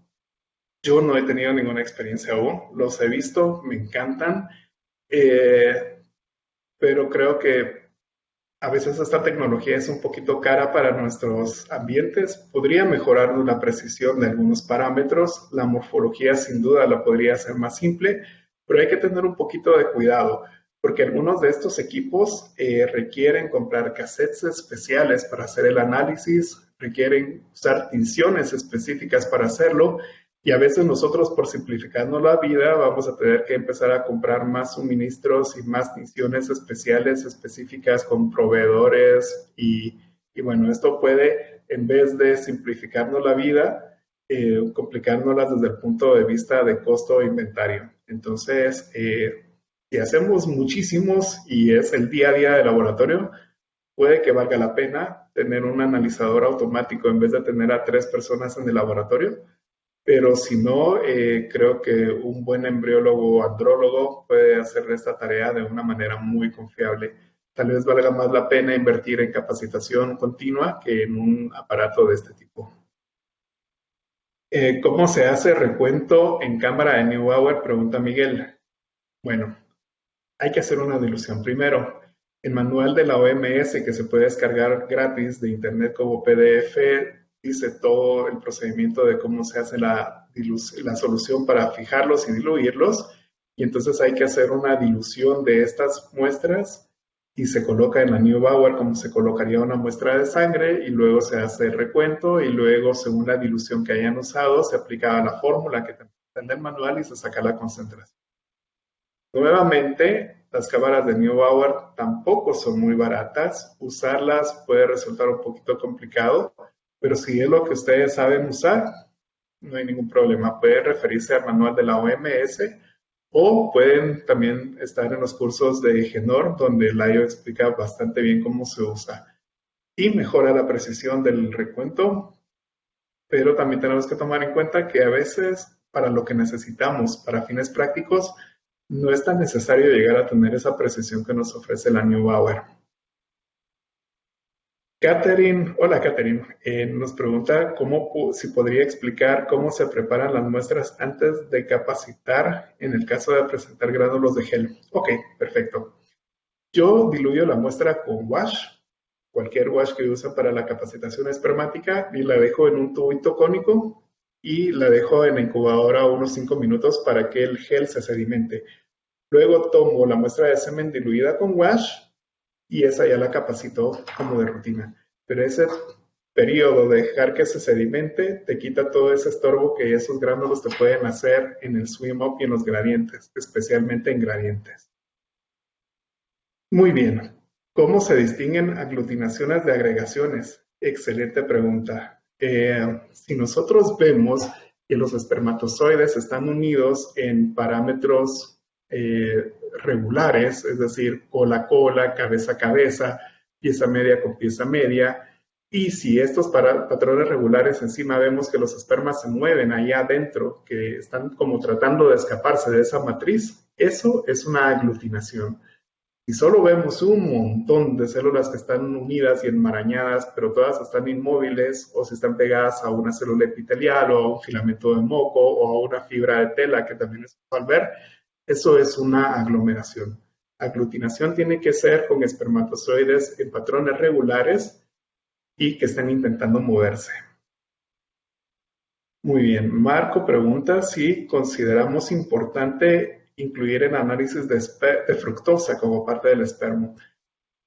Yo no he tenido ninguna experiencia aún, los he visto, me encantan, pero creo que A veces esta tecnología es un poquito cara para nuestros ambientes. Podría mejorar la precisión de algunos parámetros. La morfología sin duda la podría hacer más simple, pero hay que tener un poquito de cuidado porque algunos de estos equipos requieren comprar cassettes especiales para hacer el análisis, requieren usar tinciones específicas para hacerlo y a veces nosotros por simplificarnos la vida vamos a tener que empezar a comprar más suministros y más tinciones especiales específicas con proveedores y bueno, esto puede en vez de simplificarnos la vida, complicárnoslas desde el punto de vista de costo e inventario. Entonces, si hacemos muchísimos y es el día a día de laboratorio, puede que valga la pena tener un analizador automático en vez de tener a 3 personas en el laboratorio, pero si no, creo que un buen embriólogo o andrólogo puede hacer esta tarea de una manera muy confiable. Tal vez valga más la pena invertir en capacitación continua que en un aparato de este tipo. ¿Cómo se hace recuento en cámara de Neubauer? Pregunta Miguel. Bueno, hay que hacer una dilución. Primero, el manual de la OMS que se puede descargar gratis de internet como PDF dice todo el procedimiento de cómo se hace la solución para fijarlos y diluirlos. Y entonces hay que hacer una dilución de estas muestras y se coloca en la Neubauer como se colocaría una muestra de sangre y luego se hace el recuento y luego según la dilución que hayan usado se aplica la fórmula que está en el manual y se saca la concentración. Nuevamente, las cámaras de Neubauer tampoco son muy baratas. Usarlas puede resultar un poquito complicado, pero si es lo que ustedes saben usar, no hay ningún problema. Pueden referirse al manual de la OMS o pueden también estar en los cursos de Genor, donde Laio explica bastante bien cómo se usa y mejora la precisión del recuento, pero también tenemos que tomar en cuenta que a veces para lo que necesitamos, para fines prácticos, no es tan necesario llegar a tener esa precisión que nos ofrece la Neubauer. Catherine, hola Catherine, nos pregunta si podría explicar cómo se preparan las muestras antes de capacitar en el caso de presentar gránulos de gel. Ok, perfecto. Yo diluyo la muestra con wash, cualquier wash que usa para la capacitación espermática, y la dejo en un tubito cónico y la dejo en la incubadora unos 5 minutos para que el gel se sedimente. Luego tomo la muestra de semen diluida con wash y esa ya la capacito como de rutina. Pero ese periodo de dejar que se sedimente te quita todo ese estorbo que esos gránulos te pueden hacer en el swim up y en los gradientes, especialmente en gradientes. Muy bien. ¿Cómo se distinguen aglutinaciones de agregaciones? Excelente pregunta. Si nosotros vemos que los espermatozoides están unidos en parámetros regulares, es decir, cola a cola, cabeza a cabeza, pieza media con pieza media, y si estos patrones regulares encima vemos que los espermas se mueven allá adentro, que están como tratando de escaparse de esa matriz, eso es una aglutinación. Si solo vemos un montón de células que están unidas y enmarañadas, pero todas están inmóviles o si están pegadas a una célula epitelial o a un filamento de moco o a una fibra de tela, que también es usual ver, eso es una aglomeración. Aglutinación tiene que ser con espermatozoides en patrones regulares y que estén intentando moverse. Muy bien, Marco pregunta si consideramos importante incluir el análisis de fructosa como parte del espermo.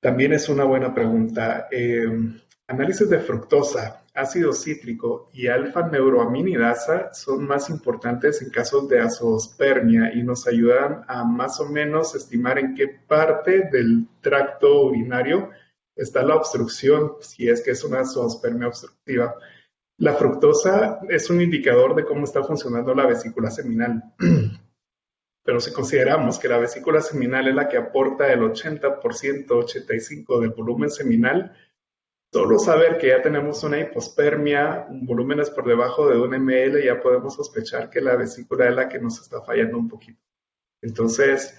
También es una buena pregunta. Análisis de fructosa, ácido cítrico y alfa-neuroaminidasa son más importantes en casos de azoospermia y nos ayudan a más o menos estimar en qué parte del tracto urinario está la obstrucción, si es que es una azoospermia obstructiva. La fructosa es un indicador de cómo está funcionando la vesícula seminal. Pero si consideramos que la vesícula seminal es la que aporta el 80%, 85% del volumen seminal, solo saber que ya tenemos una hipospermia, volúmenes por debajo de 1 ml, ya podemos sospechar que la vesícula es la que nos está fallando un poquito. Entonces,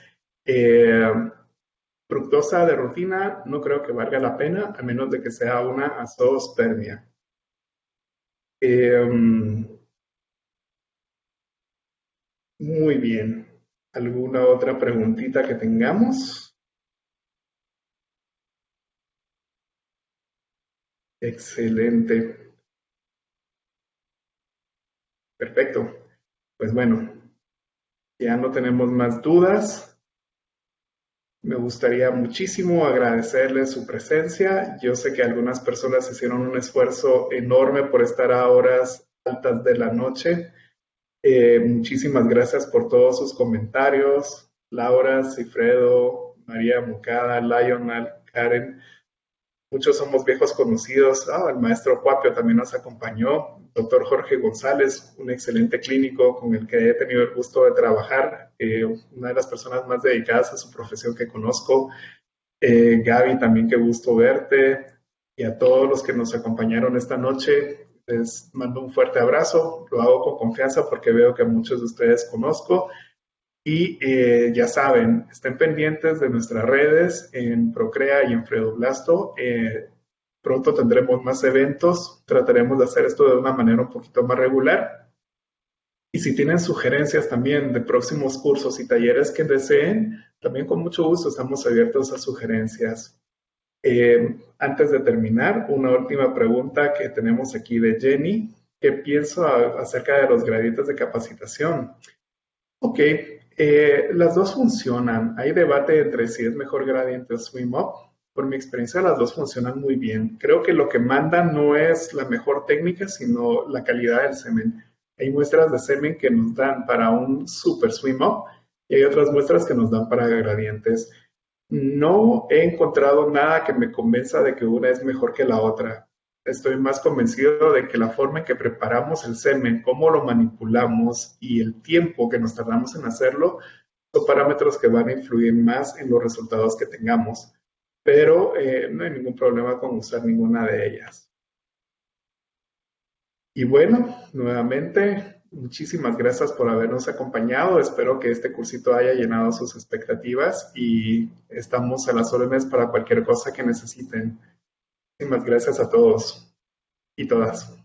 fructosa de rutina no creo que valga la pena, a menos de que sea una azoospermia. Muy bien. ¿Alguna otra preguntita que tengamos? Excelente, perfecto. Pues bueno, ya no tenemos más dudas. Me gustaría muchísimo agradecerles su presencia. Yo sé que algunas personas hicieron un esfuerzo enorme por estar a horas altas de la noche. Muchísimas gracias por todos sus comentarios. Laura, Cifredo, María Mucada, Lionel, Karen. Muchos somos viejos conocidos. El maestro Cuapio también nos acompañó. Doctor Jorge González, un excelente clínico con el que he tenido el gusto de trabajar. Una de las personas más dedicadas a su profesión que conozco. Gaby, también qué gusto verte. Y a todos los que nos acompañaron esta noche, les mando un fuerte abrazo. Lo hago con confianza porque veo que a muchos de ustedes conozco. Y ya saben, estén pendientes de nuestras redes en Procrea y en Fredoblasto. Pronto tendremos más eventos. Trataremos de hacer esto de una manera un poquito más regular. Y si tienen sugerencias también de próximos cursos y talleres que deseen, también con mucho gusto estamos abiertos a sugerencias. Antes de terminar, una última pregunta que tenemos aquí de Jenny. ¿Qué pienso acerca de los gradientes de capacitación? Ok, las dos funcionan. Hay debate entre si es mejor gradiente o swim up. Por mi experiencia, las dos funcionan muy bien. Creo que lo que manda no es la mejor técnica, sino la calidad del semen. Hay muestras de semen que nos dan para un super swim up y hay otras muestras que nos dan para gradientes. No he encontrado nada que me convenza de que una es mejor que la otra. Estoy más convencido de que la forma en que preparamos el semen, cómo lo manipulamos y el tiempo que nos tardamos en hacerlo son parámetros que van a influir más en los resultados que tengamos. Pero no hay ningún problema con usar ninguna de ellas. Y bueno, nuevamente, muchísimas gracias por habernos acompañado. Espero que este cursito haya llenado sus expectativas y estamos a las órdenes para cualquier cosa que necesiten. Muchísimas gracias a todos y todas.